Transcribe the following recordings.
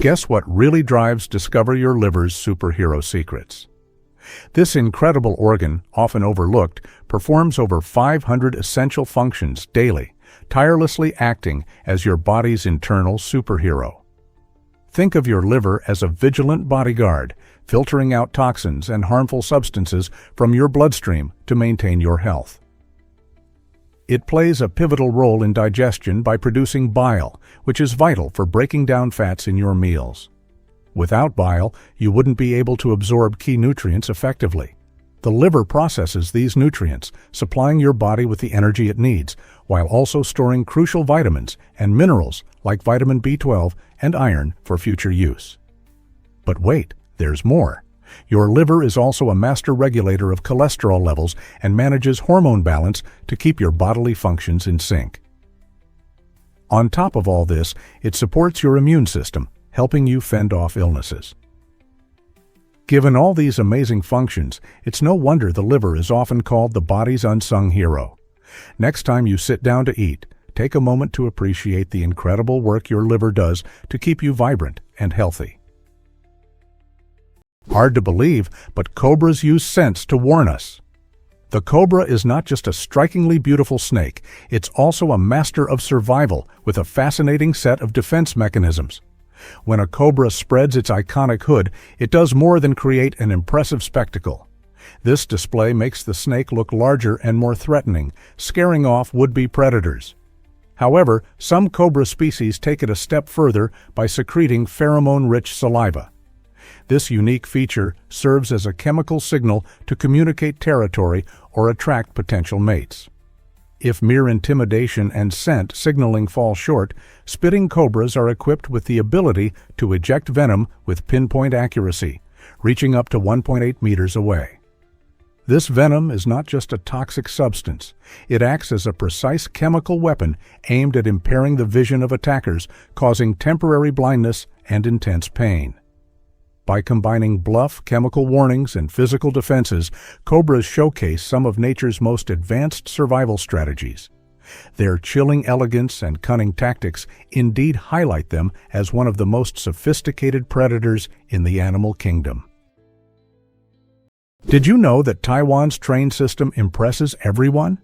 Guess what really drives Discover Your Liver's superhero secrets? This incredible organ, often overlooked, performs over 500 essential functions daily, tirelessly acting as your body's internal superhero. Think of your liver as a vigilant bodyguard, filtering out toxins and harmful substances from your bloodstream to maintain your health. It plays a pivotal role in digestion by producing bile, which is vital for breaking down fats in your meals. Without bile, you wouldn't be able to absorb key nutrients effectively. The liver processes these nutrients, supplying your body with the energy it needs, while also storing crucial vitamins and minerals like vitamin B12 and iron for future use. But wait, there's more. Your liver is also a master regulator of cholesterol levels and manages hormone balance to keep your bodily functions in sync. On top of all this, it supports your immune system, helping you fend off illnesses. Given all these amazing functions, it's no wonder the liver is often called the body's unsung hero. Next time you sit down to eat, take a moment to appreciate the incredible work your liver does to keep you vibrant and healthy. Hard to believe, but cobras use scents to warn us. The cobra is not just a strikingly beautiful snake, it's also a master of survival with a fascinating set of defense mechanisms. When a cobra spreads its iconic hood, it does more than create an impressive spectacle. This display makes the snake look larger and more threatening, scaring off would-be predators. However, some cobra species take it a step further by secreting pheromone-rich saliva. This unique feature serves as a chemical signal to communicate territory or attract potential mates. If mere intimidation and scent signaling fall short, spitting cobras are equipped with the ability to eject venom with pinpoint accuracy, reaching up to 1.8 meters away. This venom is not just a toxic substance. It acts as a precise chemical weapon aimed at impairing the vision of attackers, causing temporary blindness and intense pain. By combining bluff, chemical warnings, and physical defenses, cobras showcase some of nature's most advanced survival strategies. Their chilling elegance and cunning tactics indeed highlight them as one of the most sophisticated predators in the animal kingdom. Did you know that Taiwan's train system impresses everyone?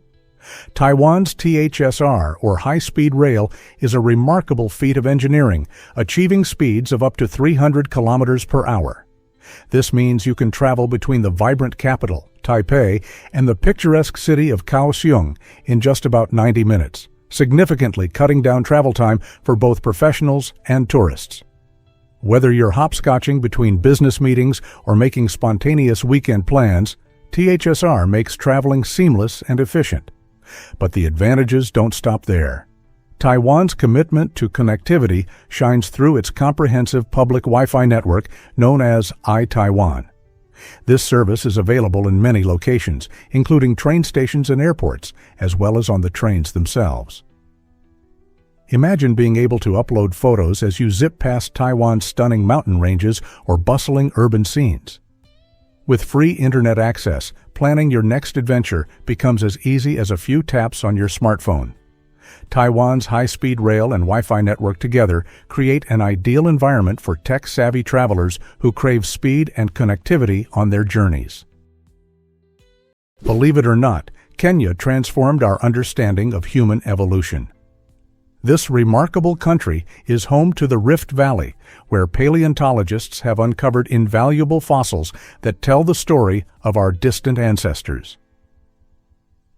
Taiwan's THSR, or high-speed rail, is a remarkable feat of engineering, achieving speeds of up to 300 kilometers per hour. This means you can travel between the vibrant capital, Taipei, and the picturesque city of Kaohsiung in just about 90 minutes, significantly cutting down travel time for both professionals and tourists. Whether you're hopscotching between business meetings or making spontaneous weekend plans, THSR makes traveling seamless and efficient. But the advantages don't stop there. Taiwan's commitment to connectivity shines through its comprehensive public Wi-Fi network known as iTaiwan. This service is available in many locations, including train stations and airports, as well as on the trains themselves. Imagine being able to upload photos as you zip past Taiwan's stunning mountain ranges or bustling urban scenes. With free internet access, planning your next adventure becomes as easy as a few taps on your smartphone. Taiwan's high-speed rail and Wi-Fi network together create an ideal environment for tech-savvy travelers who crave speed and connectivity on their journeys. Believe it or not, Kenya transformed our understanding of human evolution. This remarkable country is home to the Rift Valley, where paleontologists have uncovered invaluable fossils that tell the story of our distant ancestors.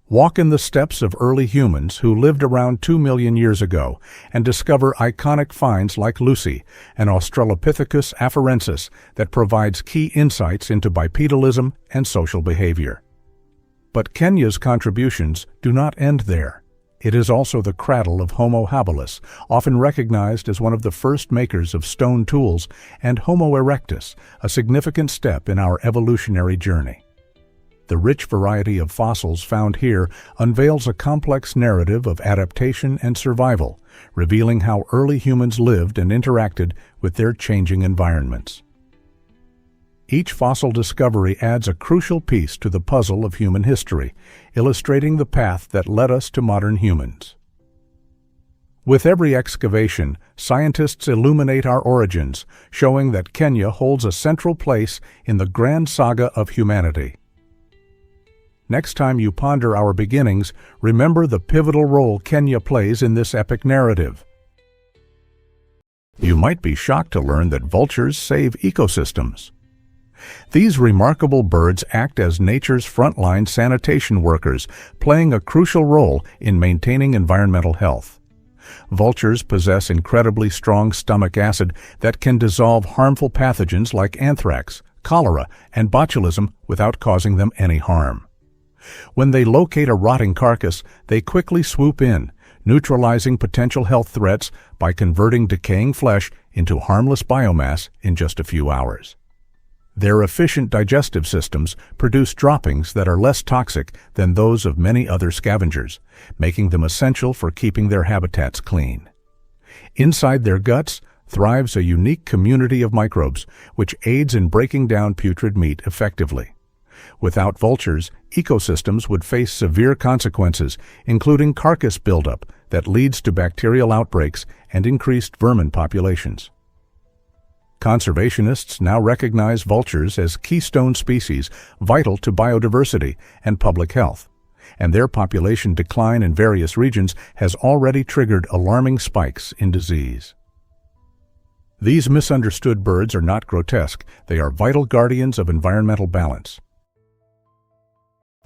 Walk in the steps of early humans who lived around 2 million years ago and discover iconic finds like Lucy, an Australopithecus afarensis that provides key insights into bipedalism and social behavior. But Kenya's contributions do not end there. It is also the cradle of Homo habilis, often recognized as one of the first makers of stone tools, and Homo erectus, a significant step in our evolutionary journey. The rich variety of fossils found here unveils a complex narrative of adaptation and survival, revealing how early humans lived and interacted with their changing environments. Each fossil discovery adds a crucial piece to the puzzle of human history, illustrating the path that led us to modern humans. With every excavation, scientists illuminate our origins, showing that Kenya holds a central place in the grand saga of humanity. Next time you ponder our beginnings, remember the pivotal role Kenya plays in this epic narrative. You might be shocked to learn that vultures save ecosystems. These remarkable birds act as nature's frontline sanitation workers, playing a crucial role in maintaining environmental health. Vultures possess incredibly strong stomach acid that can dissolve harmful pathogens like anthrax, cholera, and botulism without causing them any harm. When they locate a rotting carcass, they quickly swoop in, neutralizing potential health threats by converting decaying flesh into harmless biomass in just a few hours. Their efficient digestive systems produce droppings that are less toxic than those of many other scavengers, making them essential for keeping their habitats clean. Inside their guts thrives a unique community of microbes, which aids in breaking down putrid meat effectively. Without vultures, ecosystems would face severe consequences, including carcass buildup that leads to bacterial outbreaks and increased vermin populations. Conservationists now recognize vultures as keystone species vital to biodiversity and public health, and their population decline in various regions has already triggered alarming spikes in disease. These misunderstood birds are not grotesque, they are vital guardians of environmental balance.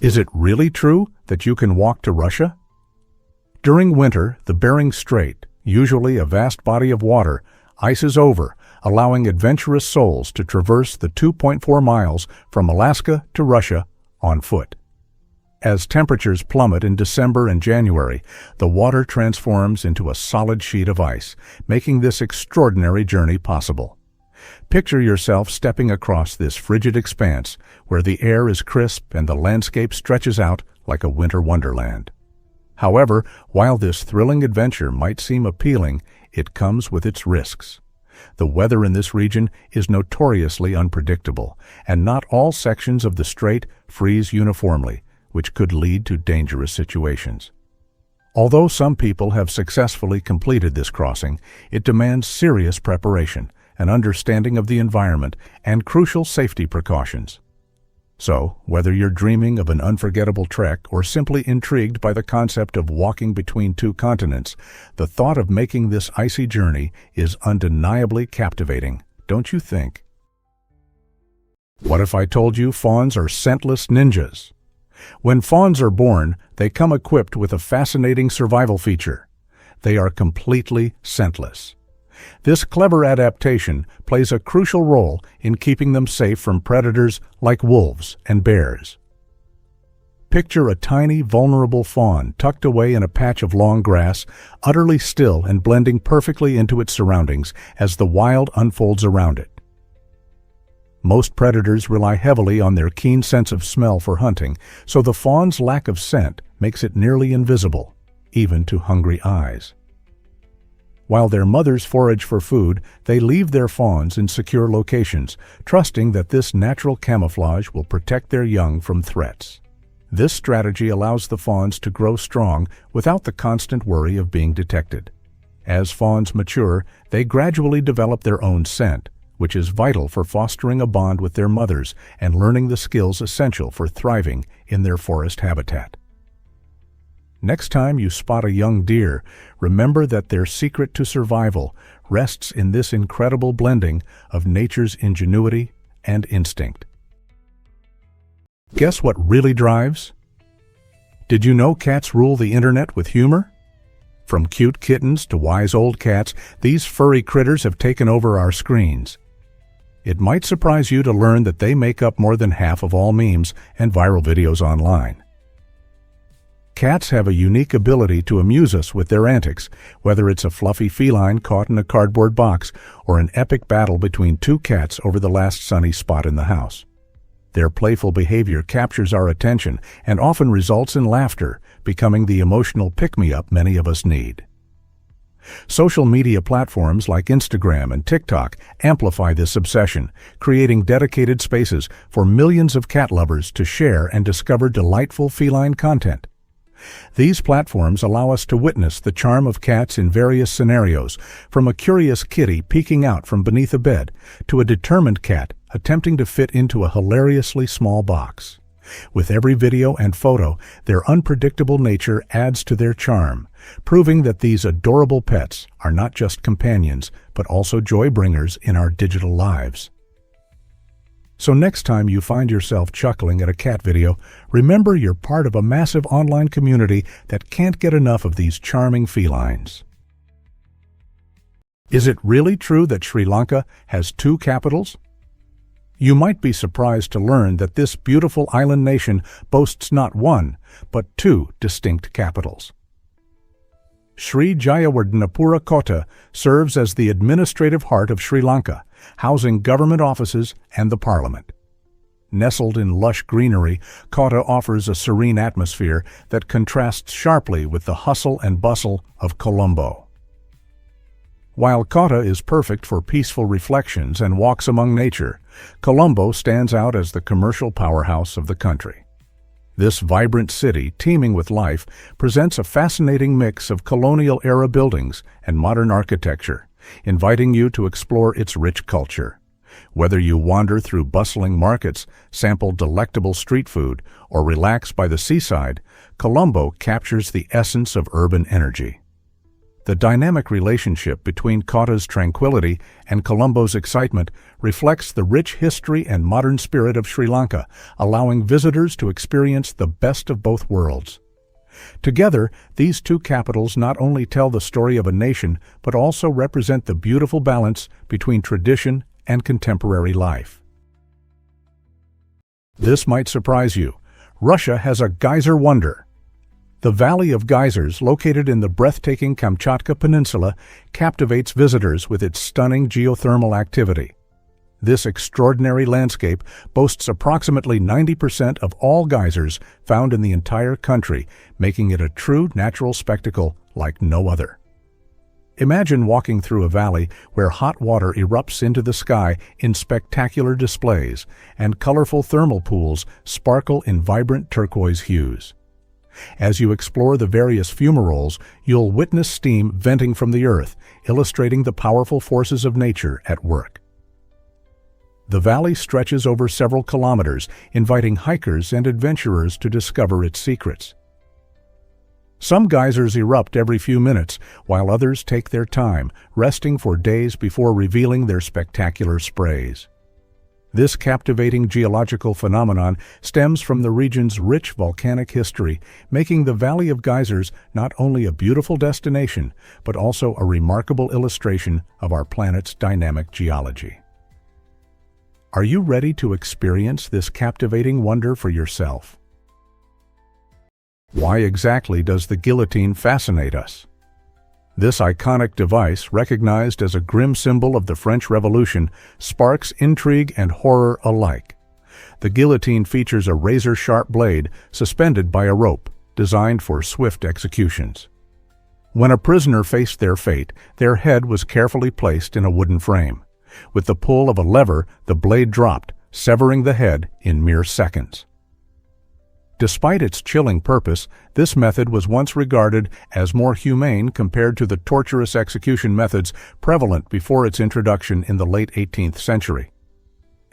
Is it really true that you can walk to Russia? During winter, the Bering Strait, usually a vast body of water, ices over, allowing adventurous souls to traverse the 2.4 miles from Alaska to Russia on foot. As temperatures plummet in December and January, the water transforms into a solid sheet of ice, making this extraordinary journey possible. Picture yourself stepping across this frigid expanse, where the air is crisp and the landscape stretches out like a winter wonderland. However, while this thrilling adventure might seem appealing, it comes with its risks. The weather in this region is notoriously unpredictable, and not all sections of the strait freeze uniformly, which could lead to dangerous situations. Although some people have successfully completed this crossing, it demands serious preparation, an understanding of the environment, and crucial safety precautions. So, whether you're dreaming of an unforgettable trek or simply intrigued by the concept of walking between two continents, the thought of making this icy journey is undeniably captivating, don't you think? What if I told you fawns are scentless ninjas? When fawns are born, they come equipped with a fascinating survival feature. They are completely scentless. This clever adaptation plays a crucial role in keeping them safe from predators like wolves and bears. Picture a tiny, vulnerable fawn tucked away in a patch of long grass, utterly still and blending perfectly into its surroundings as the wild unfolds around it. Most predators rely heavily on their keen sense of smell for hunting, so the fawn's lack of scent makes it nearly invisible, even to hungry eyes. While their mothers forage for food, they leave their fawns in secure locations, trusting that this natural camouflage will protect their young from threats. This strategy allows the fawns to grow strong without the constant worry of being detected. As fawns mature, they gradually develop their own scent, which is vital for fostering a bond with their mothers and learning the skills essential for thriving in their forest habitat. Next time you spot a young deer, remember that their secret to survival rests in this incredible blending of nature's ingenuity and instinct. Guess what really drives? Did you know cats rule the internet with humor? From cute kittens to wise old cats, these furry critters have taken over our screens. It might surprise you to learn that they make up more than half of all memes and viral videos online. Cats have a unique ability to amuse us with their antics, whether it's a fluffy feline caught in a cardboard box or an epic battle between two cats over the last sunny spot in the house. Their playful behavior captures our attention and often results in laughter, becoming the emotional pick-me-up many of us need. Social media platforms like Instagram and TikTok amplify this obsession, creating dedicated spaces for millions of cat lovers to share and discover delightful feline content. These platforms allow us to witness the charm of cats in various scenarios, from a curious kitty peeking out from beneath a bed to a determined cat attempting to fit into a hilariously small box. With every video and photo, their unpredictable nature adds to their charm, proving that these adorable pets are not just companions, but also joy bringers in our digital lives. So next time you find yourself chuckling at a cat video, remember you're part of a massive online community that can't get enough of these charming felines. Is it really true that Sri Lanka has 2 capitals? You might be surprised to learn that this beautiful island nation boasts not 1, but 2 distinct capitals. Sri Jayawardenepura Kota serves as the administrative heart of Sri Lanka, housing government offices and the parliament. Nestled in lush greenery, Kota offers a serene atmosphere that contrasts sharply with the hustle and bustle of Colombo. While Kota is perfect for peaceful reflections and walks among nature, Colombo stands out as the commercial powerhouse of the country. This vibrant city, teeming with life, presents a fascinating mix of colonial-era buildings and modern architecture, inviting you to explore its rich culture. Whether you wander through bustling markets, sample delectable street food, or relax by the seaside, Colombo captures the essence of urban energy. The dynamic relationship between Kota's tranquility and Colombo's excitement reflects the rich history and modern spirit of Sri Lanka, allowing visitors to experience the best of both worlds. Together, these 2 capitals not only tell the story of a nation, but also represent the beautiful balance between tradition and contemporary life. This might surprise you. Russia has a geyser wonder. The Valley of Geysers, located in the breathtaking Kamchatka Peninsula, captivates visitors with its stunning geothermal activity. This extraordinary landscape boasts approximately 90% of all geysers found in the entire country, making it a true natural spectacle like no other. Imagine walking through a valley where hot water erupts into the sky in spectacular displays, and colorful thermal pools sparkle in vibrant turquoise hues. As you explore the various fumaroles, you'll witness steam venting from the earth, illustrating the powerful forces of nature at work. The valley stretches over several kilometers, inviting hikers and adventurers to discover its secrets. Some geysers erupt every few minutes, while others take their time, resting for days before revealing their spectacular sprays. This captivating geological phenomenon stems from the region's rich volcanic history, making the Valley of Geysers not only a beautiful destination, but also a remarkable illustration of our planet's dynamic geology. Are you ready to experience this captivating wonder for yourself? Why exactly does the guillotine fascinate us? This iconic device, recognized as a grim symbol of the French Revolution, sparks intrigue and horror alike. The guillotine features a razor-sharp blade suspended by a rope, designed for swift executions. When a prisoner faced their fate, their head was carefully placed in a wooden frame. With the pull of a lever, the blade dropped, severing the head in mere seconds. Despite its chilling purpose, this method was once regarded as more humane compared to the torturous execution methods prevalent before its introduction in the late 18th century.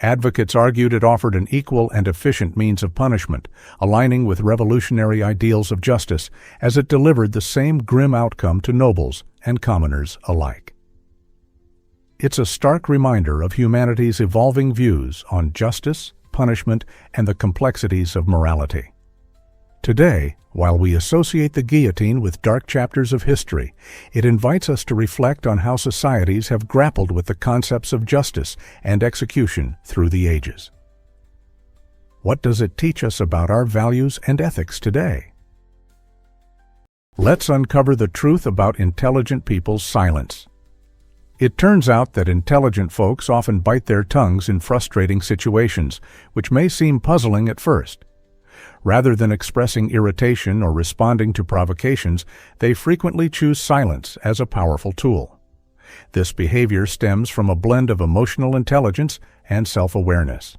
Advocates argued it offered an equal and efficient means of punishment, aligning with revolutionary ideals of justice, as it delivered the same grim outcome to nobles and commoners alike. It's a stark reminder of humanity's evolving views on justice, punishment, and the complexities of morality. Today, while we associate the guillotine with dark chapters of history, it invites us to reflect on how societies have grappled with the concepts of justice and execution through the ages. What does it teach us about our values and ethics today? Let's uncover the truth about intelligent people's silence. It turns out that intelligent folks often bite their tongues in frustrating situations, which may seem puzzling at first. Rather than expressing irritation or responding to provocations, they frequently choose silence as a powerful tool. This behavior stems from a blend of emotional intelligence and self-awareness.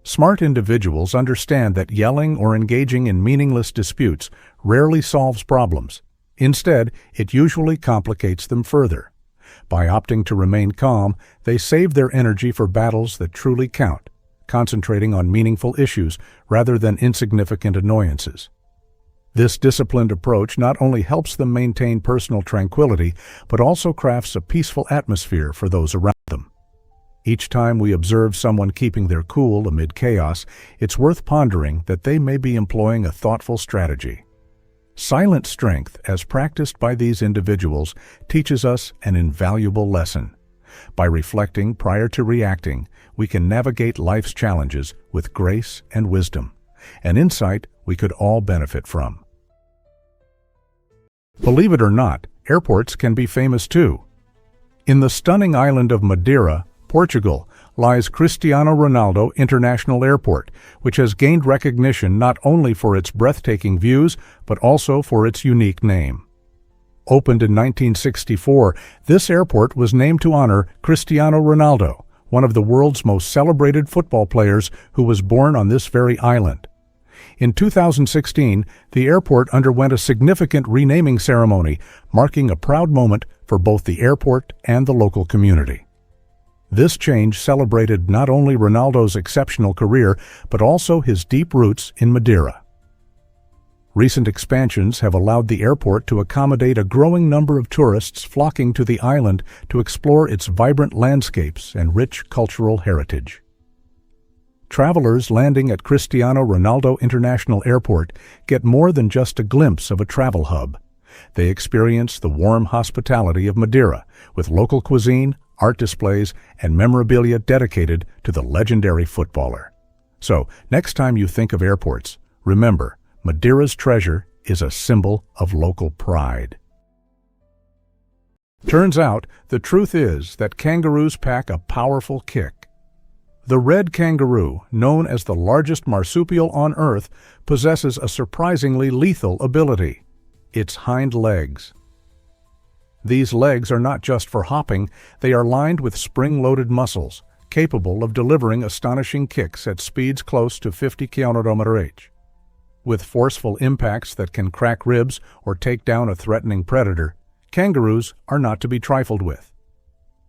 Smart individuals understand that yelling or engaging in meaningless disputes rarely solves problems. Instead, it usually complicates them further. By opting to remain calm, they save their energy for battles that truly count, concentrating on meaningful issues rather than insignificant annoyances. This disciplined approach not only helps them maintain personal tranquility, but also crafts a peaceful atmosphere for those around them. Each time we observe someone keeping their cool amid chaos, it's worth pondering that they may be employing a thoughtful strategy. Silent strength, as practiced by these individuals, teaches us an invaluable lesson. By reflecting prior to reacting, we can navigate life's challenges with grace and wisdom, an insight we could all benefit from. Believe it or not, airports can be famous too. In the stunning island of Madeira, Portugal, lies Cristiano Ronaldo International Airport, which has gained recognition not only for its breathtaking views, but also for its unique name. Opened in 1964, this airport was named to honor Cristiano Ronaldo, one of the world's most celebrated football players who was born on this very island. In 2016, the airport underwent a significant renaming ceremony, marking a proud moment for both the airport and the local community. This change celebrated not only Ronaldo's exceptional career, but also his deep roots in Madeira. Recent expansions have allowed the airport to accommodate a growing number of tourists flocking to the island to explore its vibrant landscapes and rich cultural heritage. Travelers landing at Cristiano Ronaldo International Airport get more than just a glimpse of a travel hub. They experience the warm hospitality of Madeira, with local cuisine, art displays, and memorabilia dedicated to the legendary footballer. So, next time you think of airports, remember, Madeira's treasure is a symbol of local pride. Turns out, the truth is that kangaroos pack a powerful kick. The red kangaroo, known as the largest marsupial on Earth, possesses a surprisingly lethal ability: its hind legs. These legs are not just for hopping, they are lined with spring-loaded muscles, capable of delivering astonishing kicks at speeds close to 50 km/h. With forceful impacts that can crack ribs or take down a threatening predator, kangaroos are not to be trifled with.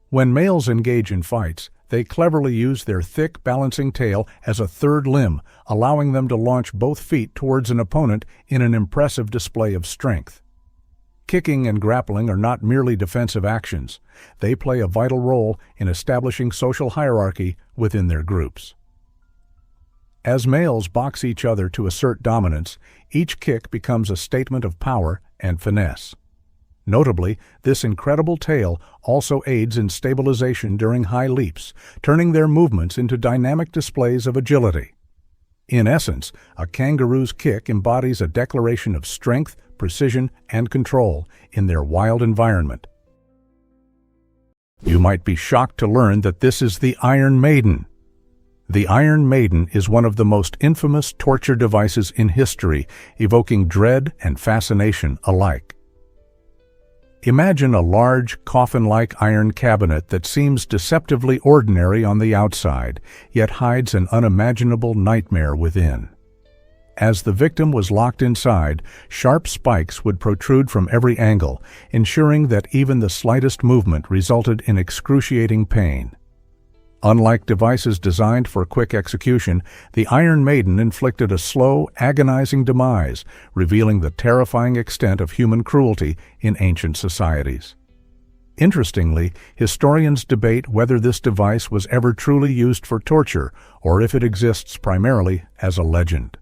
When males engage in fights, they cleverly use their thick, balancing tail as a third limb, allowing them to launch both feet towards an opponent in an impressive display of strength. Kicking and grappling are not merely defensive actions. They play a vital role in establishing social hierarchy within their groups. As males box each other to assert dominance, each kick becomes a statement of power and finesse. Notably, this incredible tail also aids in stabilization during high leaps, turning their movements into dynamic displays of agility. In essence, a kangaroo's kick embodies a declaration of strength, precision, and control in their wild environment. You might be shocked to learn that this is the Iron Maiden. The Iron Maiden is one of the most infamous torture devices in history, evoking dread and fascination alike. Imagine a large, coffin-like iron cabinet that seems deceptively ordinary on the outside, yet hides an unimaginable nightmare within. As the victim was locked inside, sharp spikes would protrude from every angle, ensuring that even the slightest movement resulted in excruciating pain. Unlike devices designed for quick execution, the Iron Maiden inflicted a slow, agonizing demise, revealing the terrifying extent of human cruelty in ancient societies. Interestingly, historians debate whether this device was ever truly used for torture or if it exists primarily as a legend.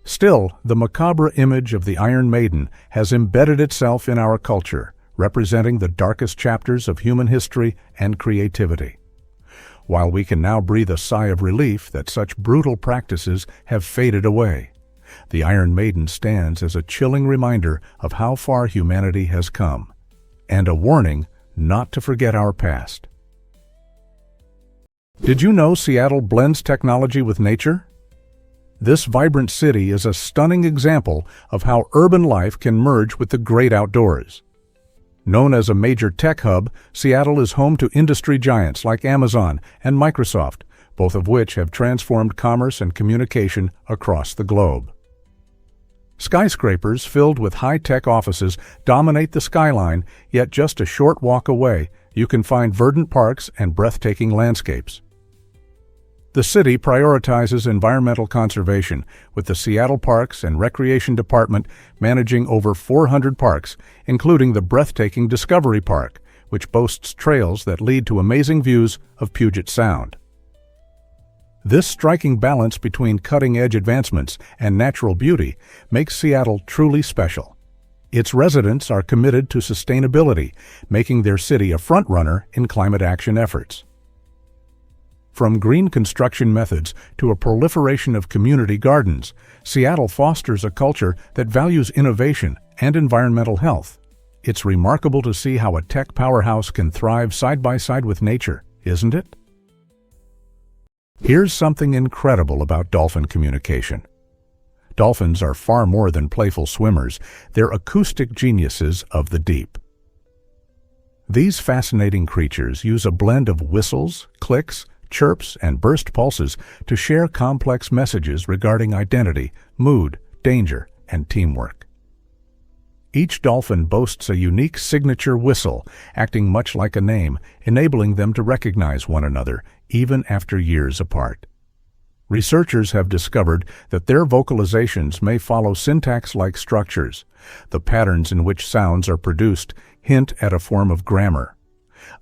Still, the macabre image of the Iron Maiden has embedded itself in our culture, representing the darkest chapters of human history and creativity. While we can now breathe a sigh of relief that such brutal practices have faded away, the Iron Maiden stands as a chilling reminder of how far humanity has come, and a warning not to forget our past. Did you know Seattle blends technology with nature? This vibrant city is a stunning example of how urban life can merge with the great outdoors. Known as a major tech hub, Seattle is home to industry giants like Amazon and Microsoft, both of which have transformed commerce and communication across the globe. Skyscrapers filled with high-tech offices dominate the skyline, yet just a short walk away, you can find verdant parks and breathtaking landscapes. The city prioritizes environmental conservation, with the Seattle Parks and Recreation Department managing over 400 parks, including the breathtaking Discovery Park, which boasts trails that lead to amazing views of Puget Sound. This striking balance between cutting-edge advancements and natural beauty makes Seattle truly special. Its residents are committed to sustainability, making their city a front-runner in climate action efforts. From green construction methods to a proliferation of community gardens, Seattle fosters a culture that values innovation and environmental health. It's remarkable to see how a tech powerhouse can thrive side by side with nature, isn't it? Here's something incredible about dolphin communication. Dolphins are far more than playful swimmers, they're acoustic geniuses of the deep. These fascinating creatures use a blend of whistles, clicks, chirps, and burst pulses to share complex messages regarding identity, mood, danger, and teamwork. Each dolphin boasts a unique signature whistle, acting much like a name, enabling them to recognize one another, even after years apart. Researchers have discovered that their vocalizations may follow syntax-like structures. The patterns in which sounds are produced hint at a form of grammar.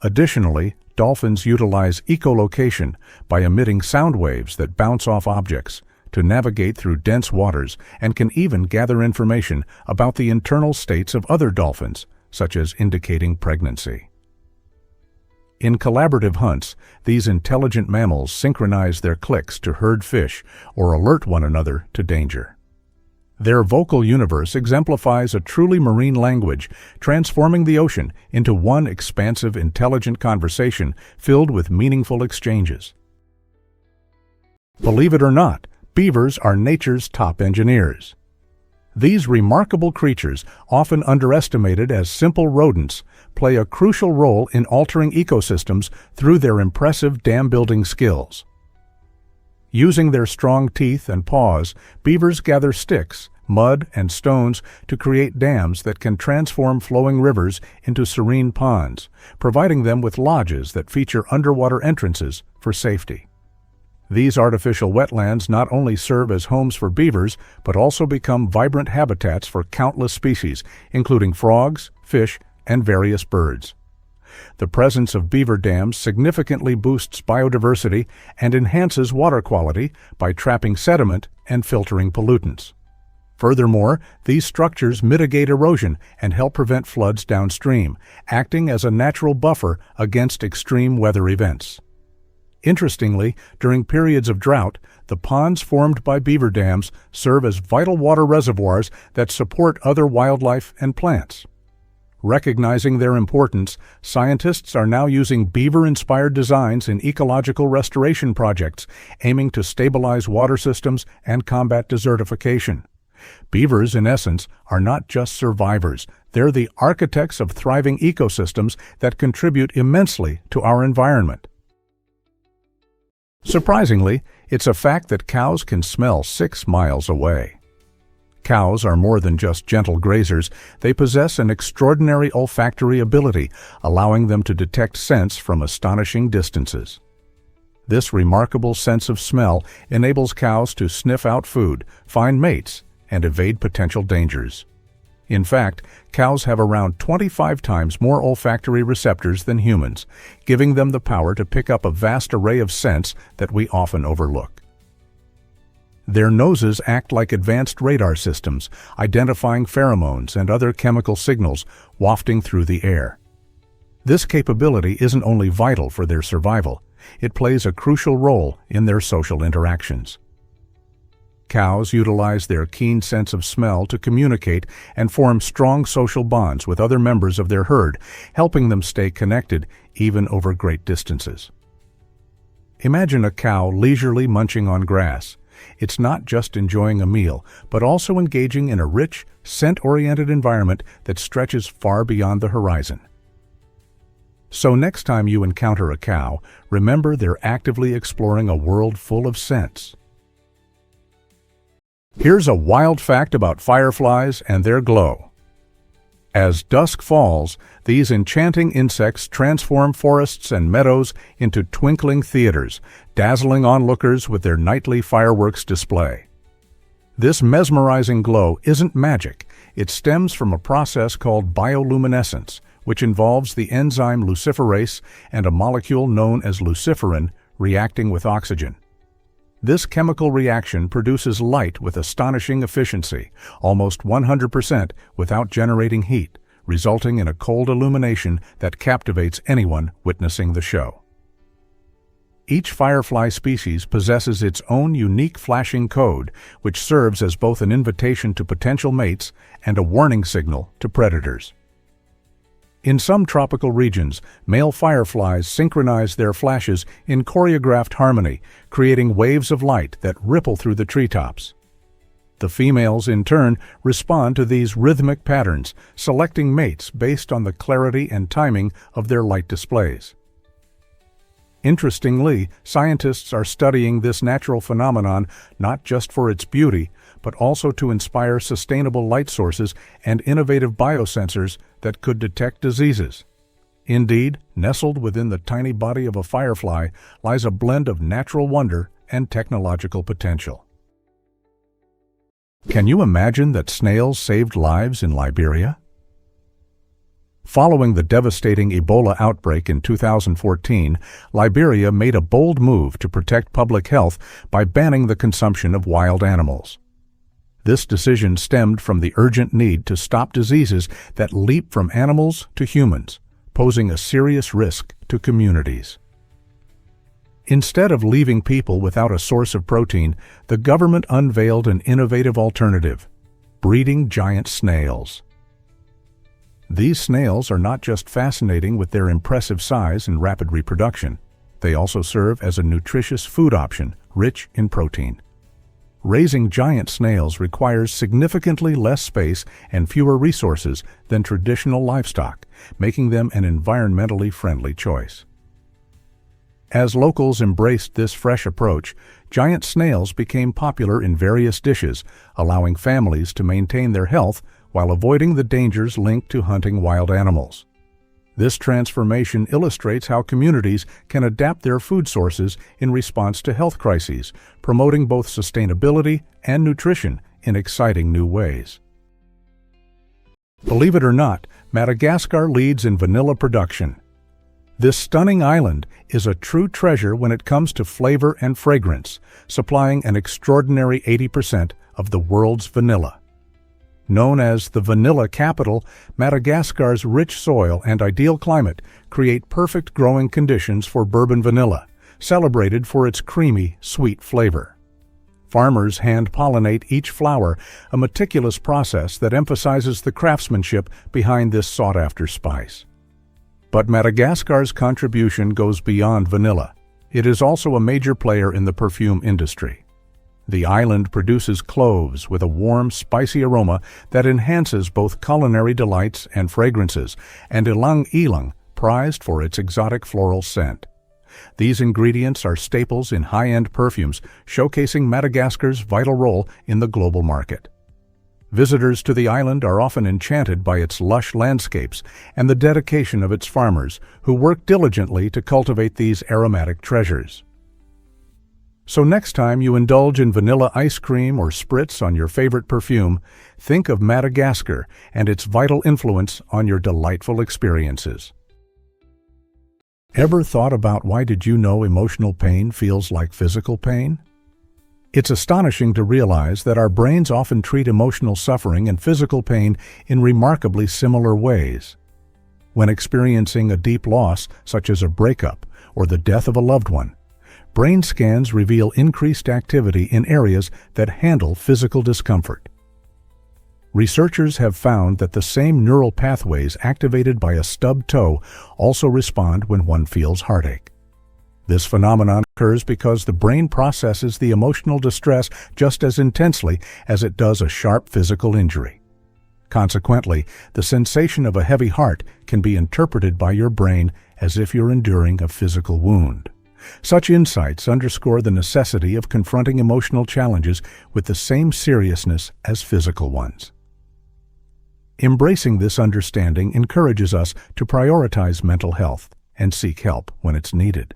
Additionally, dolphins utilize echolocation by emitting sound waves that bounce off objects to navigate through dense waters and can even gather information about the internal states of other dolphins, such as indicating pregnancy. In collaborative hunts, these intelligent mammals synchronize their clicks to herd fish or alert one another to danger. Their vocal universe exemplifies a truly marine language, transforming the ocean into one expansive, intelligent conversation filled with meaningful exchanges. Believe it or not, beavers are nature's top engineers. These remarkable creatures, often underestimated as simple rodents, play a crucial role in altering ecosystems through their impressive dam-building skills. Using their strong teeth and paws, beavers gather sticks, mud, and stones to create dams that can transform flowing rivers into serene ponds, providing them with lodges that feature underwater entrances for safety. These artificial wetlands not only serve as homes for beavers, but also become vibrant habitats for countless species, including frogs, fish, and various birds. The presence of beaver dams significantly boosts biodiversity and enhances water quality by trapping sediment and filtering pollutants. Furthermore, these structures mitigate erosion and help prevent floods downstream, acting as a natural buffer against extreme weather events. Interestingly, during periods of drought, the ponds formed by beaver dams serve as vital water reservoirs that support other wildlife and plants. Recognizing their importance, scientists are now using beaver-inspired designs in ecological restoration projects, aiming to stabilize water systems and combat desertification. Beavers, in essence, are not just survivors. They're the architects of thriving ecosystems that contribute immensely to our environment. Surprisingly, it's a fact that cows can smell 6 miles away. Cows are more than just gentle grazers. They possess an extraordinary olfactory ability, allowing them to detect scents from astonishing distances. This remarkable sense of smell enables cows to sniff out food, find mates, and evade potential dangers. In fact, cows have around 25 times more olfactory receptors than humans, giving them the power to pick up a vast array of scents that we often overlook. Their noses act like advanced radar systems, identifying pheromones and other chemical signals wafting through the air. This capability isn't only vital for their survival, it plays a crucial role in their social interactions. Cows utilize their keen sense of smell to communicate and form strong social bonds with other members of their herd, helping them stay connected even over great distances. Imagine a cow leisurely munching on grass. It's not just enjoying a meal, but also engaging in a rich, scent-oriented environment that stretches far beyond the horizon. So next time you encounter a cow, remember they're actively exploring a world full of scents. Here's a wild fact about fireflies and their glow. As dusk falls, these enchanting insects transform forests and meadows into twinkling theaters, dazzling onlookers with their nightly fireworks display. This mesmerizing glow isn't magic. It stems from a process called bioluminescence, which involves the enzyme luciferase and a molecule known as luciferin reacting with oxygen. This chemical reaction produces light with astonishing efficiency, almost 100% without generating heat, resulting in a cold illumination that captivates anyone witnessing the show. Each firefly species possesses its own unique flashing code, which serves as both an invitation to potential mates and a warning signal to predators. In some tropical regions, male fireflies synchronize their flashes in choreographed harmony, creating waves of light that ripple through the treetops. The females, in turn, respond to these rhythmic patterns, selecting mates based on the clarity and timing of their light displays. Interestingly, scientists are studying this natural phenomenon not just for its beauty, but also to inspire sustainable light sources and innovative biosensors that could detect diseases. Indeed, nestled within the tiny body of a firefly lies a blend of natural wonder and technological potential. Can you imagine that snails saved lives in Liberia? Following the devastating Ebola outbreak in 2014, Liberia made a bold move to protect public health by banning the consumption of wild animals. This decision stemmed from the urgent need to stop diseases that leap from animals to humans, posing a serious risk to communities. Instead of leaving people without a source of protein, the government unveiled an innovative alternative: breeding giant snails. These snails are not just fascinating with their impressive size and rapid reproduction, they also serve as a nutritious food option rich in protein. Raising giant snails requires significantly less space and fewer resources than traditional livestock, making them an environmentally friendly choice. As locals embraced this fresh approach, giant snails became popular in various dishes, allowing families to maintain their health while avoiding the dangers linked to hunting wild animals. This transformation illustrates how communities can adapt their food sources in response to health crises, promoting both sustainability and nutrition in exciting new ways. Believe it or not, Madagascar leads in vanilla production. This stunning island is a true treasure when it comes to flavor and fragrance, supplying an extraordinary 80% of the world's vanilla. Known as the vanilla capital, Madagascar's rich soil and ideal climate create perfect growing conditions for bourbon vanilla, celebrated for its creamy, sweet flavor. Farmers hand-pollinate each flower, a meticulous process that emphasizes the craftsmanship behind this sought-after spice. But Madagascar's contribution goes beyond vanilla. It is also a major player in the perfume industry. The island produces cloves with a warm, spicy aroma that enhances both culinary delights and fragrances, and ylang-ylang, prized for its exotic floral scent. These ingredients are staples in high-end perfumes, showcasing Madagascar's vital role in the global market. Visitors to the island are often enchanted by its lush landscapes and the dedication of its farmers, who work diligently to cultivate these aromatic treasures. So next time you indulge in vanilla ice cream or spritz on your favorite perfume, think of Madagascar and its vital influence on your delightful experiences. Ever thought about why did you know emotional pain feels like physical pain? It's astonishing to realize that our brains often treat emotional suffering and physical pain in remarkably similar ways. When experiencing a deep loss, such as a breakup or the death of a loved one, brain scans reveal increased activity in areas that handle physical discomfort. Researchers have found that the same neural pathways activated by a stubbed toe also respond when one feels heartache. This phenomenon occurs because the brain processes the emotional distress just as intensely as it does a sharp physical injury. Consequently, the sensation of a heavy heart can be interpreted by your brain as if you're enduring a physical wound. Such insights underscore the necessity of confronting emotional challenges with the same seriousness as physical ones. Embracing this understanding encourages us to prioritize mental health and seek help when it's needed.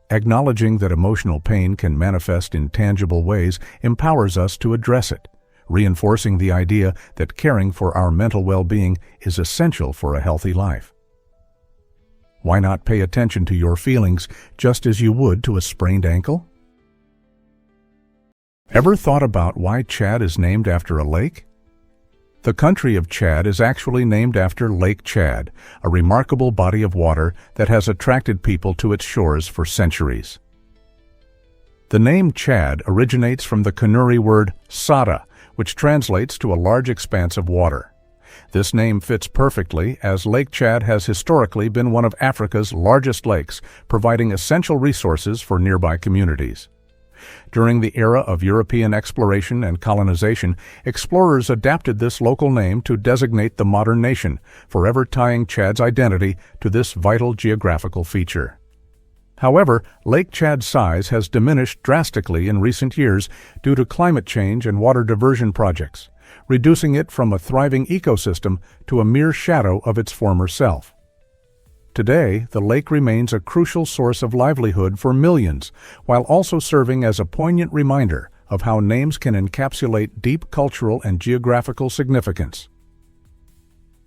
Acknowledging that emotional pain can manifest in tangible ways empowers us to address it, reinforcing the idea that caring for our mental well-being is essential for a healthy life. Why not pay attention to your feelings just as you would to a sprained ankle? Ever thought about why Chad is named after a lake? The country of Chad is actually named after Lake Chad, a remarkable body of water that has attracted people to its shores for centuries. The name Chad originates from the Kanuri word sada, which translates to a large expanse of water. This name fits perfectly as Lake Chad has historically been one of Africa's largest lakes, providing essential resources for nearby communities. During the era of European exploration and colonization, explorers adapted this local name to designate the modern nation, forever tying Chad's identity to this vital geographical feature. However, Lake Chad's size has diminished drastically in recent years due to climate change and water diversion projects, reducing it from a thriving ecosystem to a mere shadow of its former self. Today, the lake remains a crucial source of livelihood for millions, while also serving as a poignant reminder of how names can encapsulate deep cultural and geographical significance.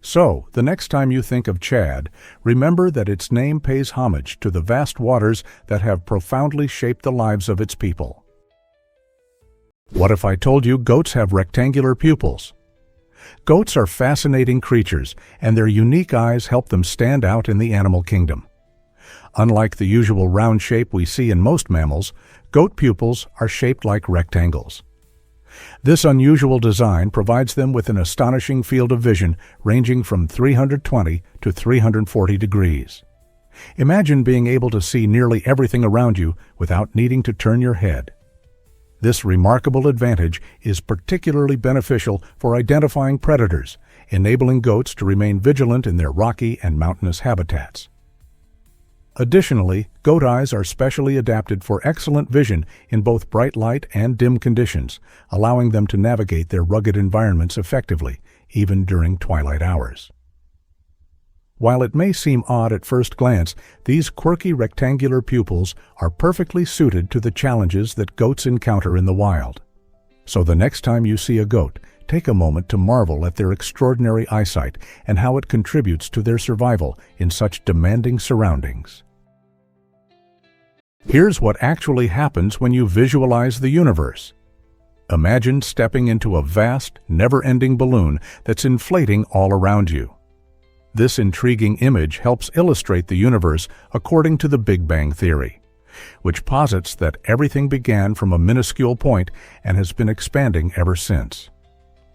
So, the next time you think of Chad, remember that its name pays homage to the vast waters that have profoundly shaped the lives of its people. What if I told you goats have rectangular pupils? Goats are fascinating creatures, and their unique eyes help them stand out in the animal kingdom. Unlike the usual round shape we see in most mammals, goat pupils are shaped like rectangles. This unusual design provides them with an astonishing field of vision ranging from 320 to 340 degrees. Imagine being able to see nearly everything around you without needing to turn your head. This remarkable advantage is particularly beneficial for identifying predators, enabling goats to remain vigilant in their rocky and mountainous habitats. Additionally, goat eyes are specially adapted for excellent vision in both bright light and dim conditions, allowing them to navigate their rugged environments effectively, even during twilight hours. While it may seem odd at first glance, these quirky rectangular pupils are perfectly suited to the challenges that goats encounter in the wild. So the next time you see a goat, take a moment to marvel at their extraordinary eyesight and how it contributes to their survival in such demanding surroundings. Here's what actually happens when you visualize the universe. Imagine stepping into a vast, never-ending balloon that's inflating all around you. This intriguing image helps illustrate the universe according to the Big Bang Theory, which posits that everything began from a minuscule point and has been expanding ever since.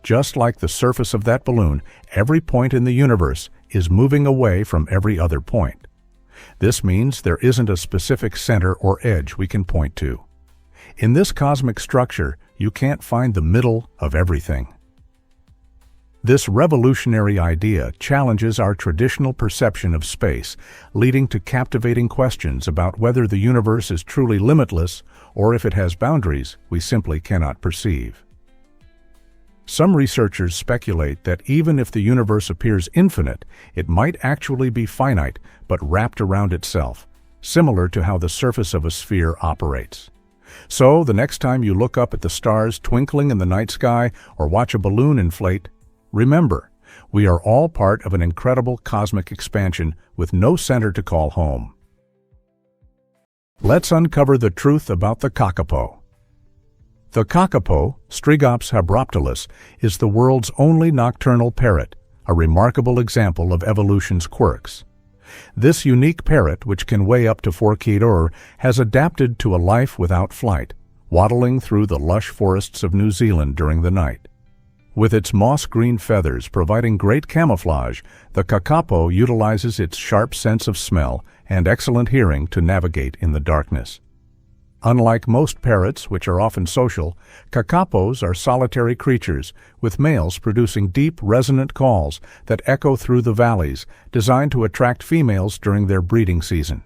Just like the surface of that balloon, every point in the universe is moving away from every other point. This means there isn't a specific center or edge we can point to. In this cosmic structure, you can't find the middle of everything. This revolutionary idea challenges our traditional perception of space, leading to captivating questions about whether the universe is truly limitless or if it has boundaries we simply cannot perceive. Some researchers speculate that even if the universe appears infinite, it might actually be finite but wrapped around itself, similar to how the surface of a sphere operates. So, the next time you look up at the stars twinkling in the night sky or watch a balloon inflate, remember, we are all part of an incredible cosmic expansion with no center to call home. Let's uncover the truth about the kakapo. The kakapo, Strigops habroptilus, is the world's only nocturnal parrot, a remarkable example of evolution's quirks. This unique parrot, which can weigh up to 4 kg, has adapted to a life without flight, waddling through the lush forests of New Zealand during the night. With its moss-green feathers providing great camouflage, the kakapo utilizes its sharp sense of smell and excellent hearing to navigate in the darkness. Unlike most parrots, which are often social, kakapos are solitary creatures, with males producing deep, resonant calls that echo through the valleys, designed to attract females during their breeding season.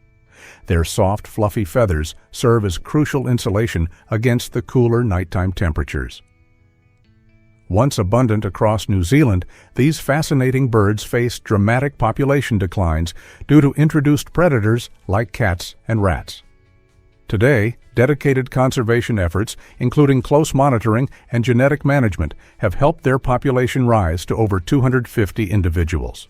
Their soft, fluffy feathers serve as crucial insulation against the cooler nighttime temperatures. Once abundant across New Zealand, these fascinating birds face dramatic population declines due to introduced predators like cats and rats. Today, dedicated conservation efforts, including close monitoring and genetic management, have helped their population rise to over 250 individuals.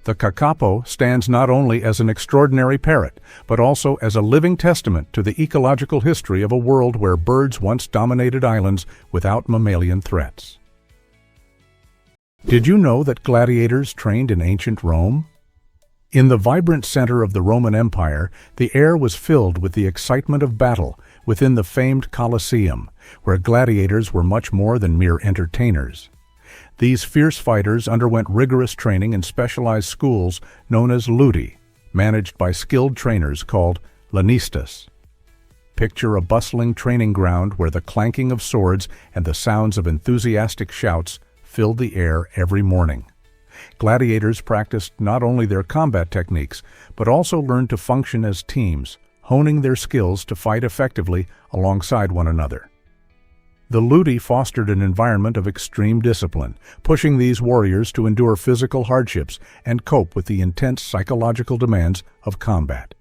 The kakapo stands not only as an extraordinary parrot, but also as a living testament to the ecological history of a world where birds once dominated islands without mammalian threats. Did you know that gladiators trained in ancient Rome? In the vibrant center of the Roman Empire, the air was filled with the excitement of battle within the famed Colosseum, where gladiators were much more than mere entertainers. These fierce fighters underwent rigorous training in specialized schools known as ludi, managed by skilled trainers called lanistas. Picture a bustling training ground where the clanking of swords and the sounds of enthusiastic shouts filled the air every morning. Gladiators practiced not only their combat techniques, but also learned to function as teams, honing their skills to fight effectively alongside one another. The ludi fostered an environment of extreme discipline, pushing these warriors to endure physical hardships and cope with the intense psychological demands of combat.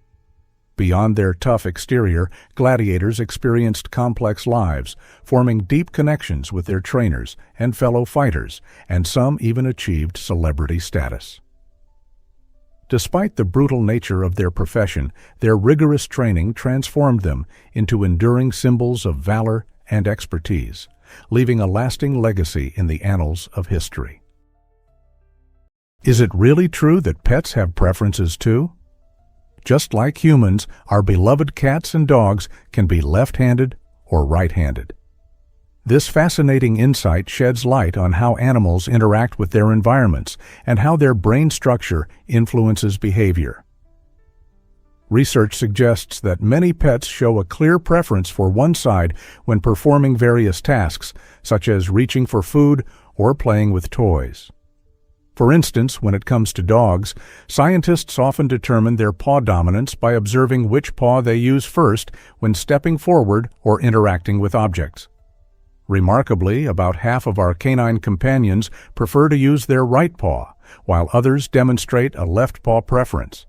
Beyond their tough exterior, gladiators experienced complex lives, forming deep connections with their trainers and fellow fighters, and some even achieved celebrity status. Despite the brutal nature of their profession, their rigorous training transformed them into enduring symbols of valor and expertise, leaving a lasting legacy in the annals of history. Is it really true that pets have preferences too? Just like humans, our beloved cats and dogs can be left-handed or right-handed. This fascinating insight sheds light on how animals interact with their environments and how their brain structure influences behavior. Research suggests that many pets show a clear preference for one side when performing various tasks, such as reaching for food or playing with toys. For instance, when it comes to dogs, scientists often determine their paw dominance by observing which paw they use first when stepping forward or interacting with objects. Remarkably, about half of our canine companions prefer to use their right paw, while others demonstrate a left paw preference.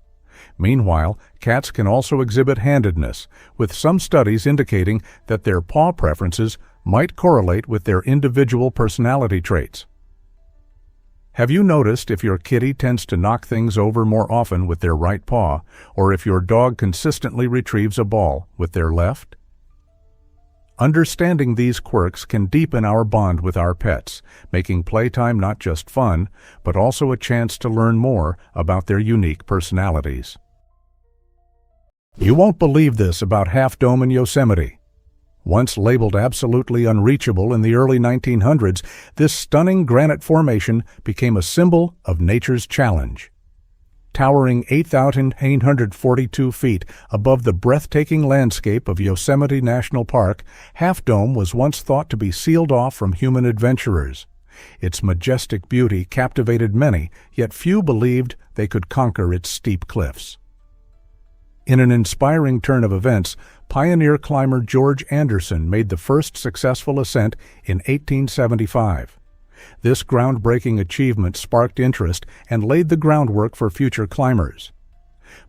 Meanwhile, cats can also exhibit handedness, with some studies indicating that their paw preferences might correlate with their individual personality traits. Have you noticed if your kitty tends to knock things over more often with their right paw, or if your dog consistently retrieves a ball with their left? Understanding these quirks can deepen our bond with our pets, making playtime not just fun, but also a chance to learn more about their unique personalities. You won't believe this about Half Dome in Yosemite. Once labeled absolutely unreachable in the early 1900s, this stunning granite formation became a symbol of nature's challenge. Towering 8,842 feet above the breathtaking landscape of Yosemite National Park, Half Dome was once thought to be sealed off from human adventurers. Its majestic beauty captivated many, yet few believed they could conquer its steep cliffs. In an inspiring turn of events, pioneer climber George Anderson made the first successful ascent in 1875. This groundbreaking achievement sparked interest and laid the groundwork for future climbers.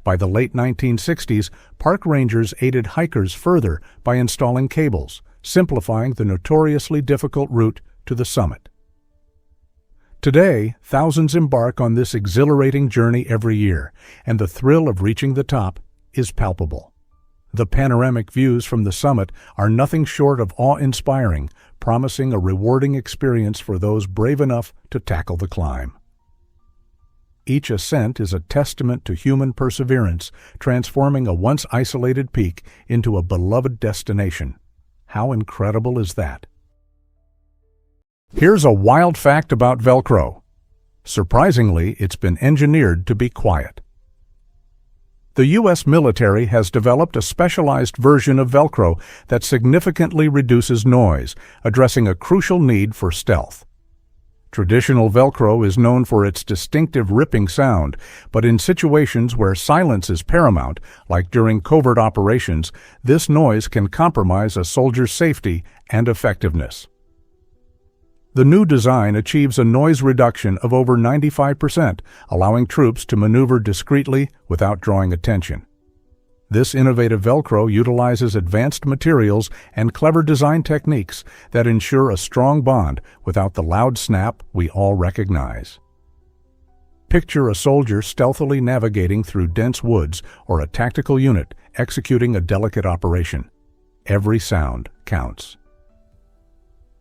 By the late 1960s, park rangers aided hikers further by installing cables, simplifying the notoriously difficult route to the summit. Today, thousands embark on this exhilarating journey every year, and the thrill of reaching the top is palpable. The panoramic views from the summit are nothing short of awe-inspiring, promising a rewarding experience for those brave enough to tackle the climb. Each ascent is a testament to human perseverance, transforming a once isolated peak into a beloved destination. How incredible is that? Here's a wild fact about Velcro. Surprisingly, it's been engineered to be quiet. The U.S. military has developed a specialized version of Velcro that significantly reduces noise, addressing a crucial need for stealth. Traditional Velcro is known for its distinctive ripping sound, but in situations where silence is paramount, like during covert operations, this noise can compromise a soldier's safety and effectiveness. The new design achieves a noise reduction of over 95%, allowing troops to maneuver discreetly without drawing attention. This innovative Velcro utilizes advanced materials and clever design techniques that ensure a strong bond without the loud snap we all recognize. Picture a soldier stealthily navigating through dense woods or a tactical unit executing a delicate operation. Every sound counts.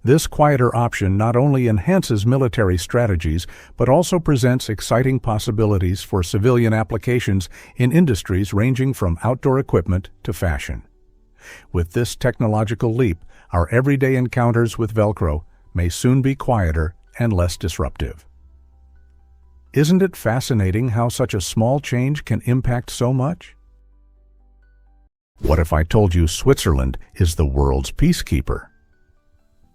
This quieter option not only enhances military strategies, but also presents exciting possibilities for civilian applications in industries ranging from outdoor equipment to fashion. With this technological leap, our everyday encounters with Velcro may soon be quieter and less disruptive. Isn't it fascinating how such a small change can impact so much? What if I told you Switzerland is the world's peacekeeper?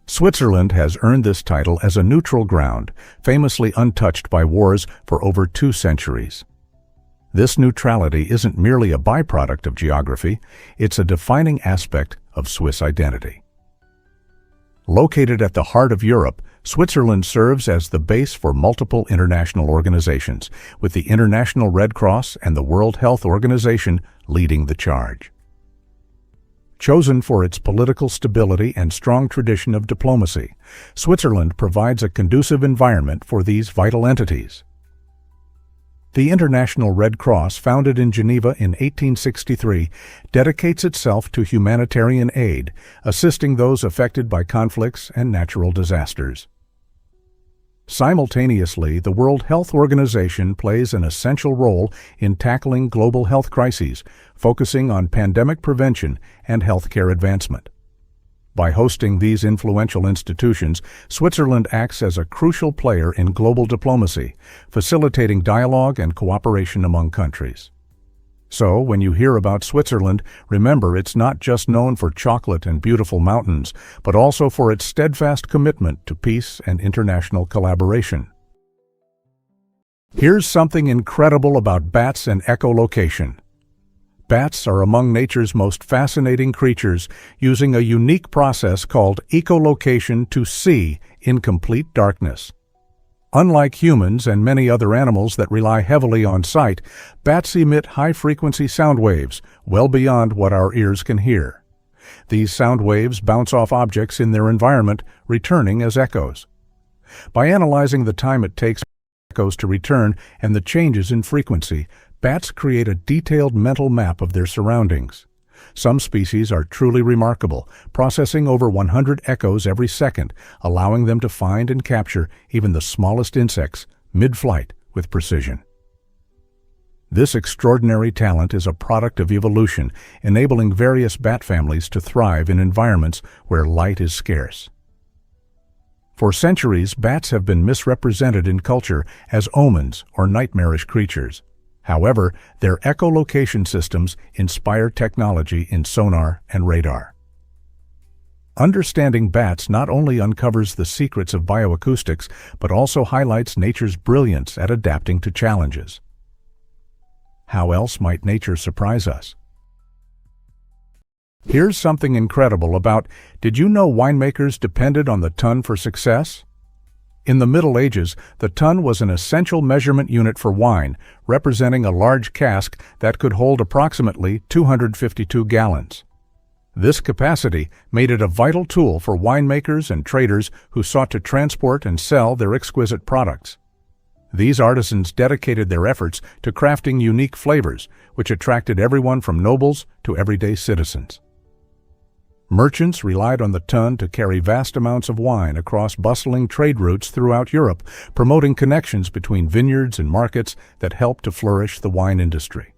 Switzerland has earned this title as a neutral ground, famously untouched by wars for over 2 centuries. This neutrality isn't merely a byproduct of geography, it's a defining aspect of Swiss identity. Located at the heart of Europe, Switzerland serves as the base for multiple international organizations, with the International Red Cross and the World Health Organization leading the charge. Chosen for its political stability and strong tradition of diplomacy, Switzerland provides a conducive environment for these vital entities. The International Red Cross, founded in Geneva in 1863, dedicates itself to humanitarian aid, assisting those affected by conflicts and natural disasters. Simultaneously, the World Health Organization plays an essential role in tackling global health crises, focusing on pandemic prevention and healthcare advancement. By hosting these influential institutions, Switzerland acts as a crucial player in global diplomacy, facilitating dialogue and cooperation among countries. So, when you hear about Switzerland, remember it's not just known for chocolate and beautiful mountains, but also for its steadfast commitment to peace and international collaboration. Here's something incredible about bats and echolocation. Bats are among nature's most fascinating creatures, using a unique process called echolocation to see in complete darkness. Unlike humans and many other animals that rely heavily on sight, bats emit high-frequency sound waves, well beyond what our ears can hear. These sound waves bounce off objects in their environment, returning as echoes. By analyzing the time it takes for echoes to return and the changes in frequency, bats create a detailed mental map of their surroundings. Some species are truly remarkable, processing over 100 echoes every second, allowing them to find and capture even the smallest insects mid-flight with precision. This extraordinary talent is a product of evolution, enabling various bat families to thrive in environments where light is scarce. For centuries, bats have been misrepresented in culture as omens or nightmarish creatures. However, their echolocation systems inspire technology in sonar and radar. Understanding bats not only uncovers the secrets of bioacoustics, but also highlights nature's brilliance at adapting to challenges. How else might nature surprise us? Here's something incredible about, did you know winemakers depended on the ton for success? In the Middle Ages, the ton was an essential measurement unit for wine, representing a large cask that could hold approximately 252 gallons. This capacity made it a vital tool for winemakers and traders who sought to transport and sell their exquisite products. These artisans dedicated their efforts to crafting unique flavors, which attracted everyone from nobles to everyday citizens. Merchants relied on the ton to carry vast amounts of wine across bustling trade routes throughout Europe, promoting connections between vineyards and markets that helped to flourish the wine industry.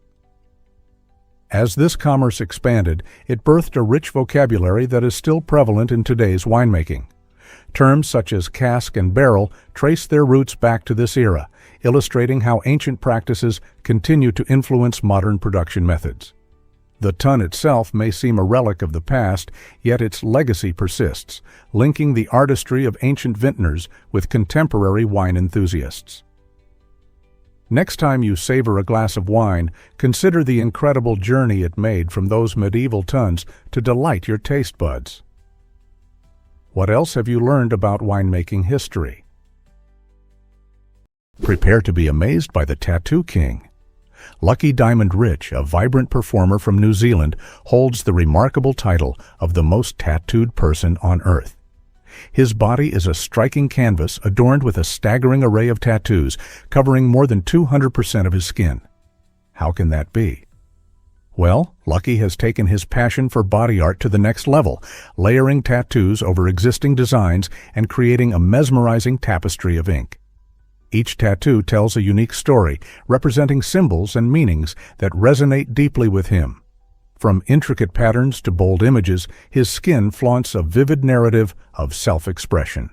As this commerce expanded, it birthed a rich vocabulary that is still prevalent in today's winemaking. Terms such as cask and barrel trace their roots back to this era, illustrating how ancient practices continue to influence modern production methods. The tun itself may seem a relic of the past, yet its legacy persists, linking the artistry of ancient vintners with contemporary wine enthusiasts. Next time you savor a glass of wine, consider the incredible journey it made from those medieval tuns to delight your taste buds. What else have you learned about winemaking history? Prepare to be amazed by the Tattoo King. Lucky Diamond Rich, a vibrant performer from New Zealand, holds the remarkable title of the most tattooed person on Earth. His body is a striking canvas adorned with a staggering array of tattoos, covering more than 200% of his skin. How can that be? Well, Lucky has taken his passion for body art to the next level, layering tattoos over existing designs and creating a mesmerizing tapestry of ink. Each tattoo tells a unique story, representing symbols and meanings that resonate deeply with him. From intricate patterns to bold images, his skin flaunts a vivid narrative of self-expression.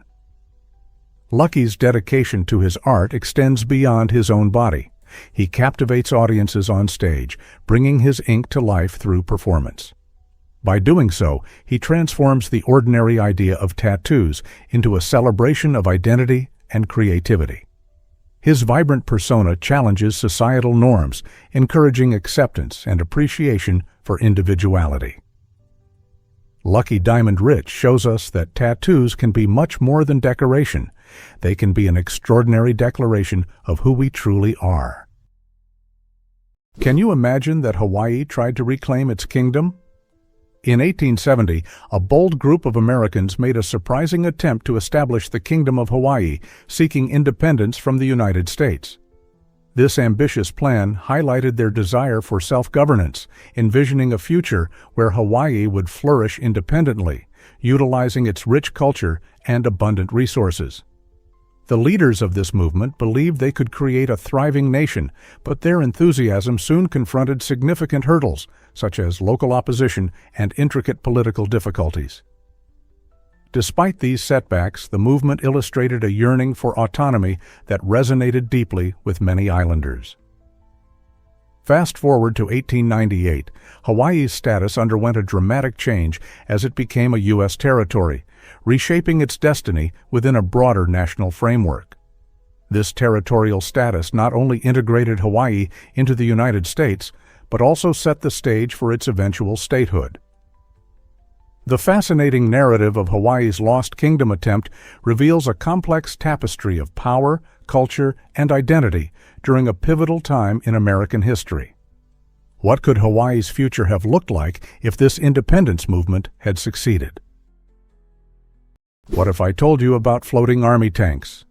Lucky's dedication to his art extends beyond his own body. He captivates audiences on stage, bringing his ink to life through performance. By doing so, he transforms the ordinary idea of tattoos into a celebration of identity and creativity. His vibrant persona challenges societal norms, encouraging acceptance and appreciation for individuality. Lucky Diamond Rich shows us that tattoos can be much more than decoration. They can be an extraordinary declaration of who we truly are. Can you imagine that Hawaii tried to reclaim its kingdom? In 1870, a bold group of Americans made a surprising attempt to establish the Kingdom of Hawaii, seeking independence from the United States. This ambitious plan highlighted their desire for self-governance, envisioning a future where Hawaii would flourish independently, utilizing its rich culture and abundant resources. The leaders of this movement believed they could create a thriving nation, but their enthusiasm soon confronted significant hurdles, such as local opposition and intricate political difficulties. Despite these setbacks, the movement illustrated a yearning for autonomy that resonated deeply with many islanders. Fast forward to 1898, Hawaii's status underwent a dramatic change as it became a U.S. territory, reshaping its destiny within a broader national framework. This territorial status not only integrated Hawaii into the United States, but also set the stage for its eventual statehood. The fascinating narrative of Hawaii's Lost Kingdom attempt reveals a complex tapestry of power, culture, and identity during a pivotal time in American history. What could Hawaii's future have looked like if this independence movement had succeeded? What if I told you about floating army tanks?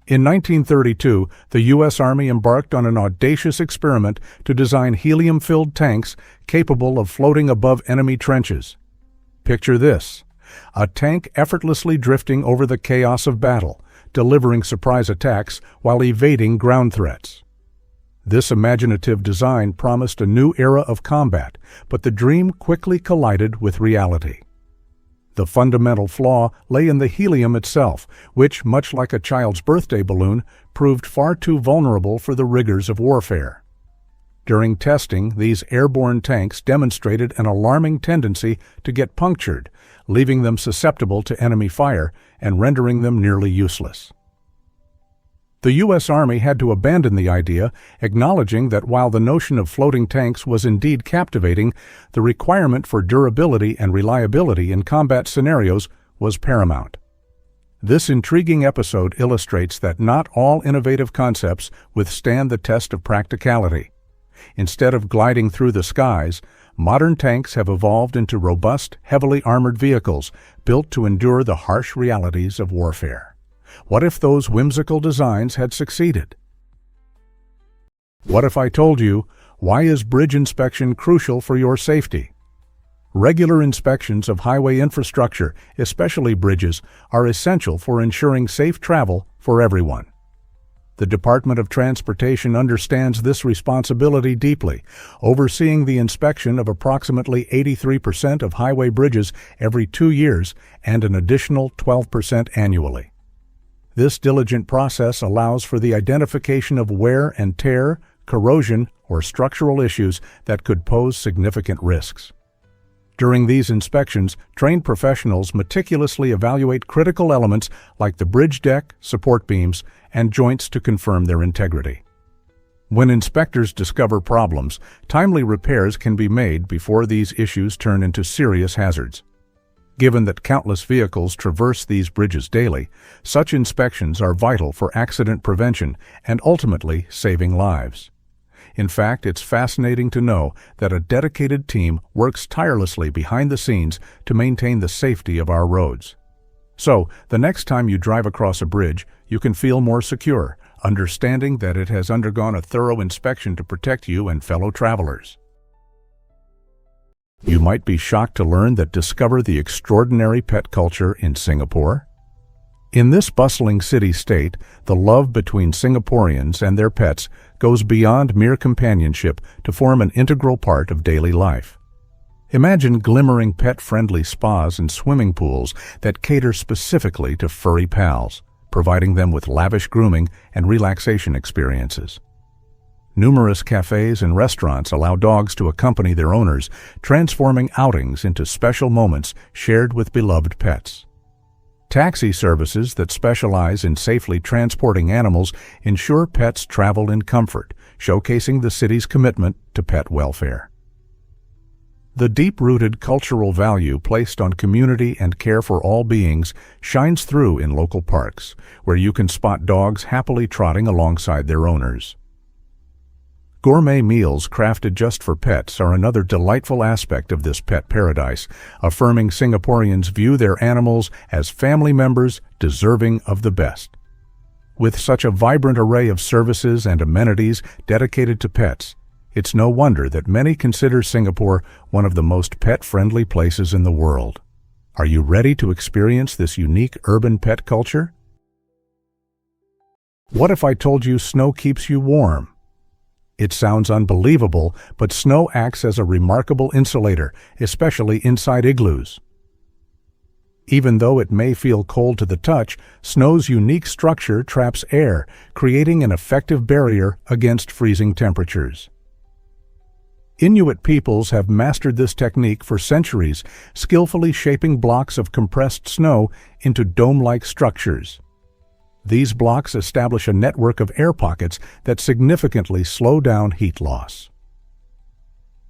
In 1932, the U.S. Army embarked on an audacious experiment to design helium-filled tanks capable of floating above enemy trenches. Picture this: a tank effortlessly drifting over the chaos of battle, delivering surprise attacks while evading ground threats. This imaginative design promised a new era of combat, but the dream quickly collided with reality. The fundamental flaw lay in the helium itself, which, much like a child's birthday balloon, proved far too vulnerable for the rigors of warfare. During testing, these airborne tanks demonstrated an alarming tendency to get punctured, leaving them susceptible to enemy fire and rendering them nearly useless. The U.S. Army had to abandon the idea, acknowledging that while the notion of floating tanks was indeed captivating, the requirement for durability and reliability in combat scenarios was paramount. This intriguing episode illustrates that not all innovative concepts withstand the test of practicality. Instead of gliding through the skies, modern tanks have evolved into robust, heavily armored vehicles built to endure the harsh realities of warfare. What if those whimsical designs had succeeded? What if I told you, why is bridge inspection crucial for your safety? Regular inspections of highway infrastructure, especially bridges, are essential for ensuring safe travel for everyone. The Department of Transportation understands this responsibility deeply, overseeing the inspection of approximately 83% of highway bridges every 2 years and an additional 12% annually. This diligent process allows for the identification of wear and tear, corrosion, or structural issues that could pose significant risks. During these inspections, trained professionals meticulously evaluate critical elements like the bridge deck, support beams, and joints to confirm their integrity. When inspectors discover problems, timely repairs can be made before these issues turn into serious hazards. Given that countless vehicles traverse these bridges daily, such inspections are vital for accident prevention and ultimately saving lives. In fact, it's fascinating to know that a dedicated team works tirelessly behind the scenes to maintain the safety of our roads. So, the next time you drive across a bridge, you can feel more secure, understanding that it has undergone a thorough inspection to protect you and fellow travelers. You might be shocked to learn that discover the extraordinary pet culture in Singapore. In this bustling city-state, the love between Singaporeans and their pets goes beyond mere companionship to form an integral part of daily life. Imagine glimmering pet-friendly spas and swimming pools that cater specifically to furry pals, providing them with lavish grooming and relaxation experiences. Numerous cafes and restaurants allow dogs to accompany their owners, transforming outings into special moments shared with beloved pets. Taxi services that specialize in safely transporting animals ensure pets travel in comfort, showcasing the city's commitment to pet welfare. The deep-rooted cultural value placed on community and care for all beings shines through in local parks, where you can spot dogs happily trotting alongside their owners. Gourmet meals crafted just for pets are another delightful aspect of this pet paradise, affirming Singaporeans view their animals as family members deserving of the best. With such a vibrant array of services and amenities dedicated to pets, it's no wonder that many consider Singapore one of the most pet-friendly places in the world. Are you ready to experience this unique urban pet culture? What if I told you snow keeps you warm? It sounds unbelievable, but snow acts as a remarkable insulator, especially inside igloos. Even though it may feel cold to the touch, snow's unique structure traps air, creating an effective barrier against freezing temperatures. Inuit peoples have mastered this technique for centuries, skillfully shaping blocks of compressed snow into dome-like structures. These blocks establish a network of air pockets that significantly slow down heat loss.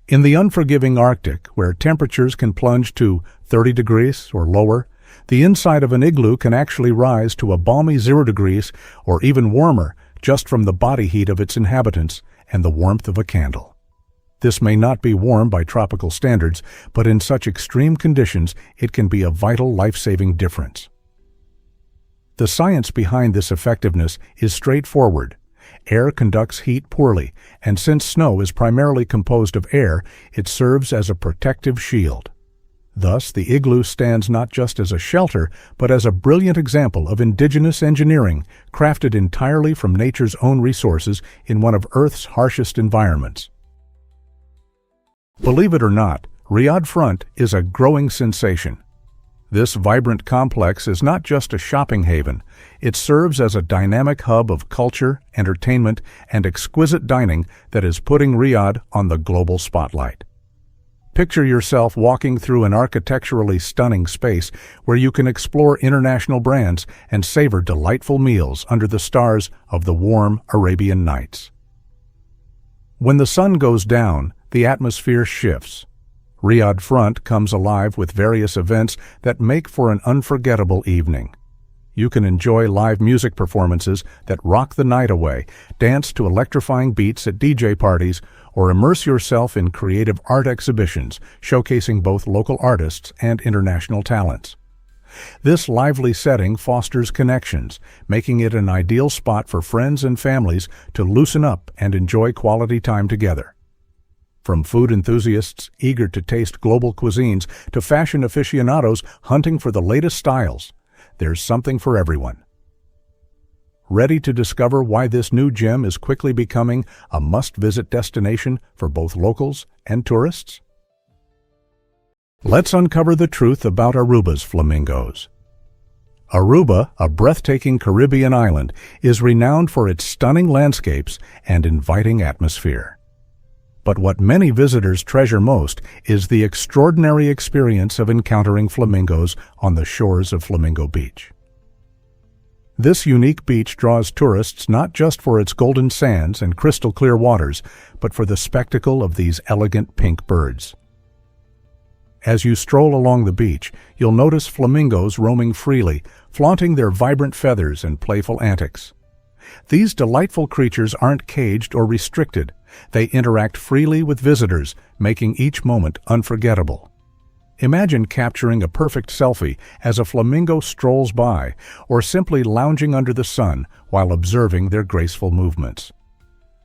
In the unforgiving Arctic, where temperatures can plunge to 30 degrees or lower, the inside of an igloo can actually rise to a balmy 0 degrees or even warmer just from the body heat of its inhabitants and the warmth of a candle. This may not be warm by tropical standards, but in such extreme conditions, it can be a vital life-saving difference. The science behind this effectiveness is straightforward. Air conducts heat poorly, and since snow is primarily composed of air, it serves as a protective shield. Thus, the igloo stands not just as a shelter, but as a brilliant example of indigenous engineering, crafted entirely from nature's own resources in one of Earth's harshest environments. Believe it or not, Riyadh Front is a growing sensation. This vibrant complex is not just a shopping haven, it serves as a dynamic hub of culture, entertainment, and exquisite dining that is putting Riyadh on the global spotlight. Picture yourself walking through an architecturally stunning space where you can explore international brands and savor delightful meals under the stars of the warm Arabian Nights. When the sun goes down, the atmosphere shifts. Riyadh Front comes alive with various events that make for an unforgettable evening. You can enjoy live music performances that rock the night away, dance to electrifying beats at DJ parties, or immerse yourself in creative art exhibitions showcasing both local artists and international talents. This lively setting fosters connections, making it an ideal spot for friends and families to loosen up and enjoy quality time together. From food enthusiasts eager to taste global cuisines to fashion aficionados hunting for the latest styles, there's something for everyone. Ready to discover why this new gem is quickly becoming a must-visit destination for both locals and tourists? Let's uncover the truth about Aruba's flamingos. Aruba, a breathtaking Caribbean island, is renowned for its stunning landscapes and inviting atmosphere. But what many visitors treasure most is the extraordinary experience of encountering flamingos on the shores of Flamingo Beach. This unique beach draws tourists not just for its golden sands and crystal-clear waters, but for the spectacle of these elegant pink birds. As you stroll along the beach, you'll notice flamingos roaming freely, flaunting their vibrant feathers and playful antics. These delightful creatures aren't caged or restricted. They interact freely with visitors, making each moment unforgettable. Imagine capturing a perfect selfie as a flamingo strolls by, or simply lounging under the sun while observing their graceful movements.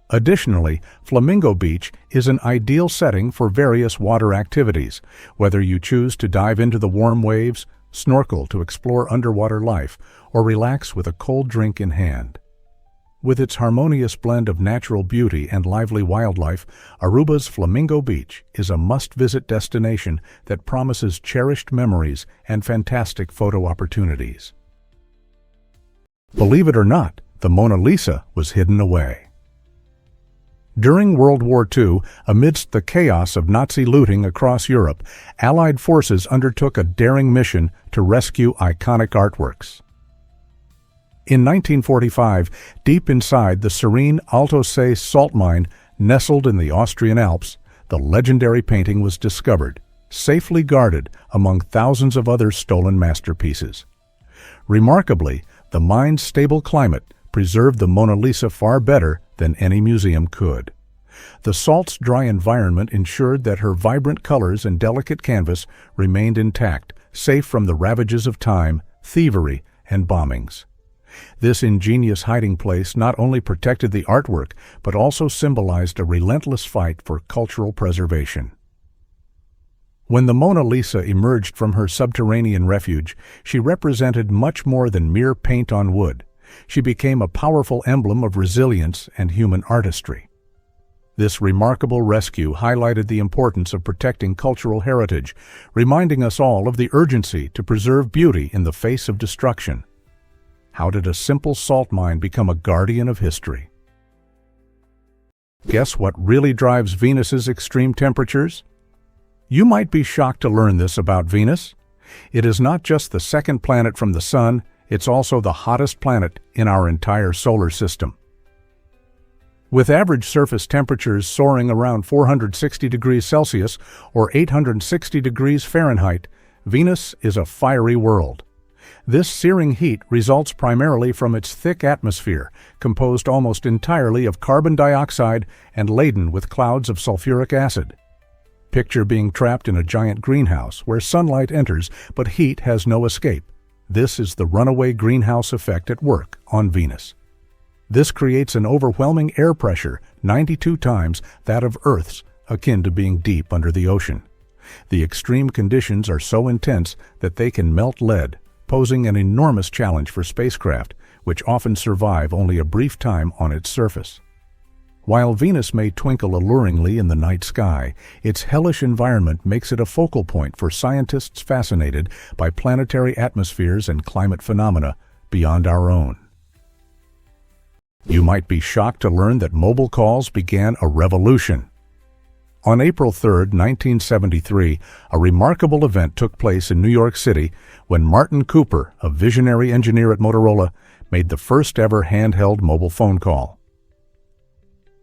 Additionally, Flamingo Beach is an ideal setting for various water activities, whether you choose to dive into the warm waves, snorkel to explore underwater life, or relax with a cold drink in hand. With its harmonious blend of natural beauty and lively wildlife, Aruba's Flamingo Beach is a must-visit destination that promises cherished memories and fantastic photo opportunities. Believe it or not, the Mona Lisa was hidden away. During World War II, amidst the chaos of Nazi looting across Europe, Allied forces undertook a daring mission to rescue iconic artworks. In 1945, deep inside the serene Alto See salt mine nestled in the Austrian Alps, the legendary painting was discovered, safely guarded among thousands of other stolen masterpieces. Remarkably, the mine's stable climate preserved the Mona Lisa far better than any museum could. The salt's dry environment ensured that her vibrant colors and delicate canvas remained intact, safe from the ravages of time, thievery, and bombings. This ingenious hiding place not only protected the artwork, but also symbolized a relentless fight for cultural preservation. When the Mona Lisa emerged from her subterranean refuge, she represented much more than mere paint on wood. She became a powerful emblem of resilience and human artistry. This remarkable rescue highlighted the importance of protecting cultural heritage, reminding us all of the urgency to preserve beauty in the face of destruction. How did a simple salt mine become a guardian of history? Guess what really drives Venus's extreme temperatures? You might be shocked to learn this about Venus. It is not just the second planet from the Sun, it's also the hottest planet in our entire solar system. With average surface temperatures soaring around 460 degrees Celsius or 860 degrees Fahrenheit, Venus is a fiery world. This searing heat results primarily from its thick atmosphere, composed almost entirely of carbon dioxide and laden with clouds of sulfuric acid. Picture being trapped in a giant greenhouse where sunlight enters but heat has no escape. This is the runaway greenhouse effect at work on Venus. This creates an overwhelming air pressure 92 times that of Earth's, akin to being deep under the ocean. The extreme conditions are so intense that they can melt lead, posing an enormous challenge for spacecraft, which often survive only a brief time on its surface. While Venus may twinkle alluringly in the night sky, its hellish environment makes it a focal point for scientists fascinated by planetary atmospheres and climate phenomena beyond our own. You might be shocked to learn that mobile calls began a revolution. On April 3, 1973, a remarkable event took place in New York City when Martin Cooper, a visionary engineer at Motorola, made the first ever handheld mobile phone call.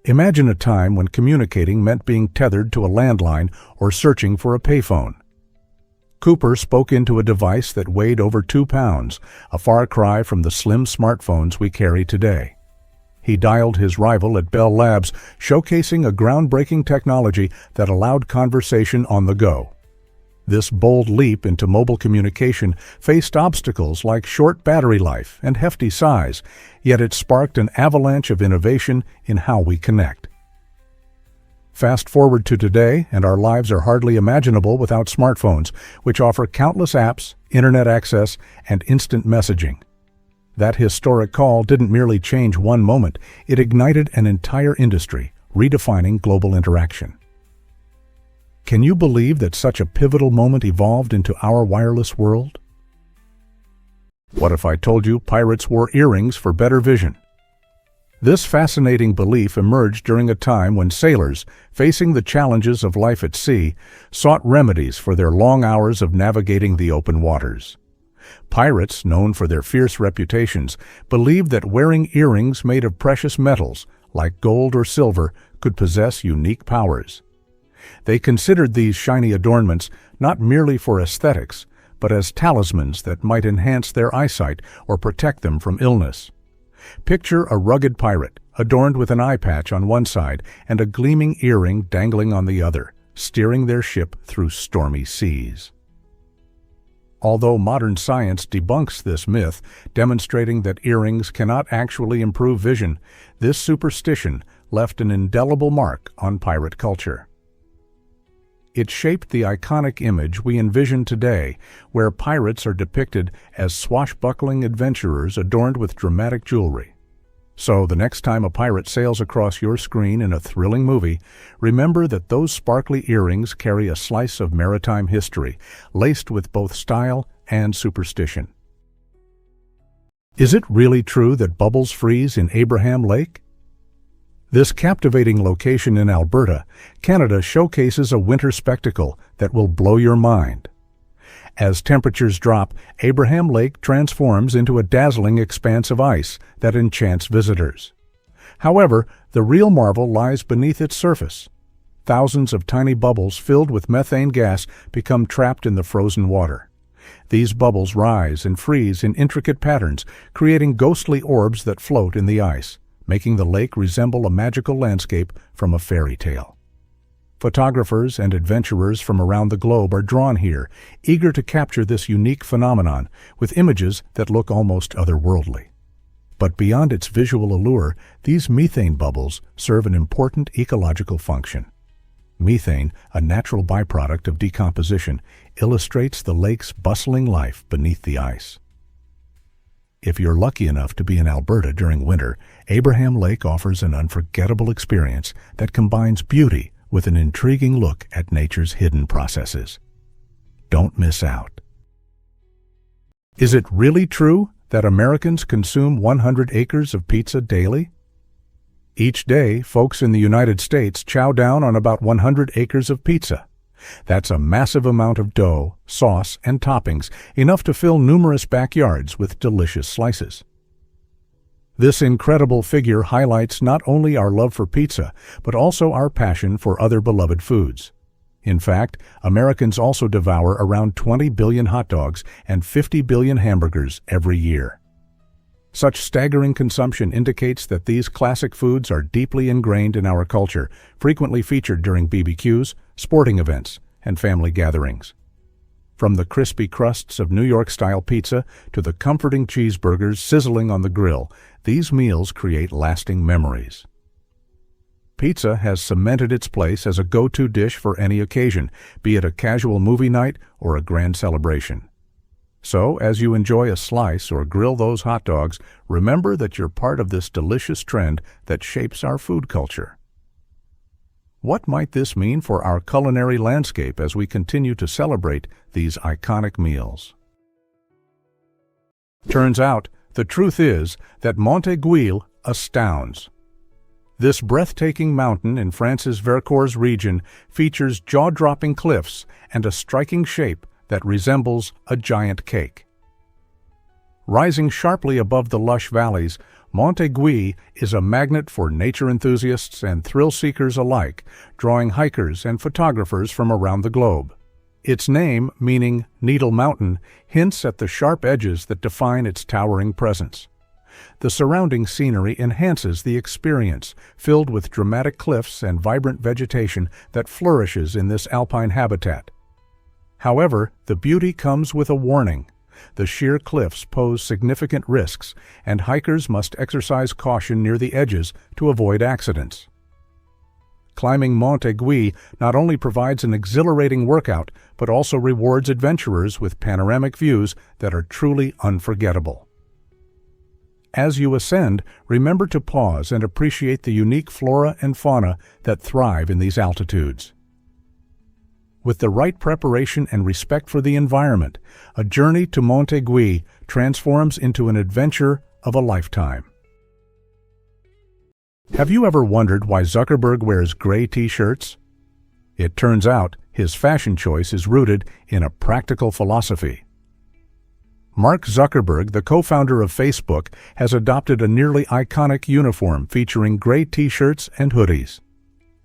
Imagine a time when communicating meant being tethered to a landline or searching for a payphone. Cooper spoke into a device that weighed over 2 pounds, a far cry from the slim smartphones we carry today. He dialed his rival at Bell Labs, showcasing a groundbreaking technology that allowed conversation on the go. This bold leap into mobile communication faced obstacles like short battery life and hefty size, yet it sparked an avalanche of innovation in how we connect. Fast forward to today, and our lives are hardly imaginable without smartphones, which offer countless apps, internet access, and instant messaging. That historic call didn't merely change one moment, it ignited an entire industry, redefining global interaction. Can you believe that such a pivotal moment evolved into our wireless world? What if I told you pirates wore earrings for better vision? This fascinating belief emerged during a time when sailors, facing the challenges of life at sea, sought remedies for their long hours of navigating the open waters. Pirates, known for their fierce reputations, believed that wearing earrings made of precious metals, like gold or silver, could possess unique powers. They considered these shiny adornments not merely for aesthetics, but as talismans that might enhance their eyesight or protect them from illness. Picture a rugged pirate, adorned with an eye patch on one side and a gleaming earring dangling on the other, steering their ship through stormy seas. Although modern science debunks this myth, demonstrating that earrings cannot actually improve vision, this superstition left an indelible mark on pirate culture. It shaped the iconic image we envision today, where pirates are depicted as swashbuckling adventurers adorned with dramatic jewelry. So, the next time a pirate sails across your screen in a thrilling movie, remember that those sparkly earrings carry a slice of maritime history, laced with both style and superstition. Is it really true that bubbles freeze in Abraham Lake? This captivating location in Alberta, Canada, showcases a winter spectacle that will blow your mind. As temperatures drop, Abraham Lake transforms into a dazzling expanse of ice that enchants visitors. However, the real marvel lies beneath its surface. Thousands of tiny bubbles filled with methane gas become trapped in the frozen water. These bubbles rise and freeze in intricate patterns, creating ghostly orbs that float in the ice, making the lake resemble a magical landscape from a fairy tale. Photographers and adventurers from around the globe are drawn here, eager to capture this unique phenomenon with images that look almost otherworldly. But beyond its visual allure, these methane bubbles serve an important ecological function. Methane, a natural byproduct of decomposition, illustrates the lake's bustling life beneath the ice. If you're lucky enough to be in Alberta during winter, Abraham Lake offers an unforgettable experience that combines beauty with an intriguing look at nature's hidden processes. Don't miss out. Is it really true that Americans consume 100 acres of pizza daily? Each day, folks in the United States chow down on about 100 acres of pizza. That's a massive amount of dough, sauce, and toppings, enough to fill numerous backyards with delicious slices. This incredible figure highlights not only our love for pizza, but also our passion for other beloved foods. In fact, Americans also devour around 20 billion hot dogs and 50 billion hamburgers every year. Such staggering consumption indicates that these classic foods are deeply ingrained in our culture, frequently featured during BBQs, sporting events, and family gatherings. From the crispy crusts of New York-style pizza to the comforting cheeseburgers sizzling on the grill, these meals create lasting memories. Pizza has cemented its place as a go-to dish for any occasion, be it a casual movie night or a grand celebration. So, as you enjoy a slice or grill those hot dogs, remember that you're part of this delicious trend that shapes our food culture. What might this mean for our culinary landscape as we continue to celebrate these iconic meals? Turns out, the truth is that Monte Guil astounds. This breathtaking mountain in France's Vercors region features jaw-dropping cliffs and a striking shape that resembles a giant cake. Rising sharply above the lush valleys, Monte Guil is a magnet for nature enthusiasts and thrill-seekers alike, drawing hikers and photographers from around the globe. Its name, meaning Needle Mountain, hints at the sharp edges that define its towering presence. The surrounding scenery enhances the experience, filled with dramatic cliffs and vibrant vegetation that flourishes in this alpine habitat. However, the beauty comes with a warning. The sheer cliffs pose significant risks, and hikers must exercise caution near the edges to avoid accidents. Climbing Monte Guil not only provides an exhilarating workout, but also rewards adventurers with panoramic views that are truly unforgettable. As you ascend, remember to pause and appreciate the unique flora and fauna that thrive in these altitudes. With the right preparation and respect for the environment, a journey to Monte Gui transforms into an adventure of a lifetime. Have you ever wondered why Zuckerberg wears gray t-shirts? It turns out his fashion choice is rooted in a practical philosophy. Mark Zuckerberg, the co-founder of Facebook, has adopted a nearly iconic uniform featuring gray t-shirts and hoodies.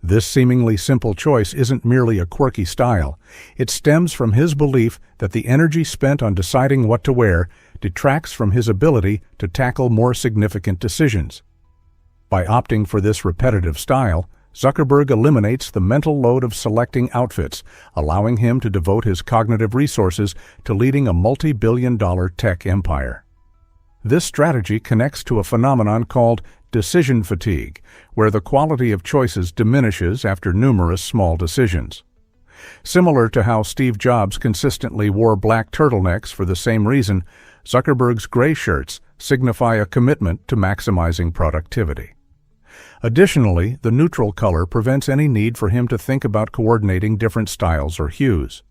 This seemingly simple choice isn't merely a quirky style. It stems from his belief that the energy spent on deciding what to wear detracts from his ability to tackle more significant decisions. By opting for this repetitive style, Zuckerberg eliminates the mental load of selecting outfits, allowing him to devote his cognitive resources to leading a multi-billion-dollar tech empire. This strategy connects to a phenomenon called decision fatigue, where the quality of choices diminishes after numerous small decisions. Similar to how Steve Jobs consistently wore black turtlenecks for the same reason, Zuckerberg's gray shirts signify a commitment to maximizing productivity. Additionally, the neutral color prevents any need for him to think about coordinating different styles or hues.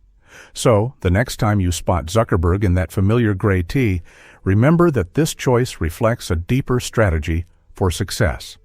So, the next time you spot Zuckerberg in that familiar gray tee, remember that this choice reflects a deeper strategy for success.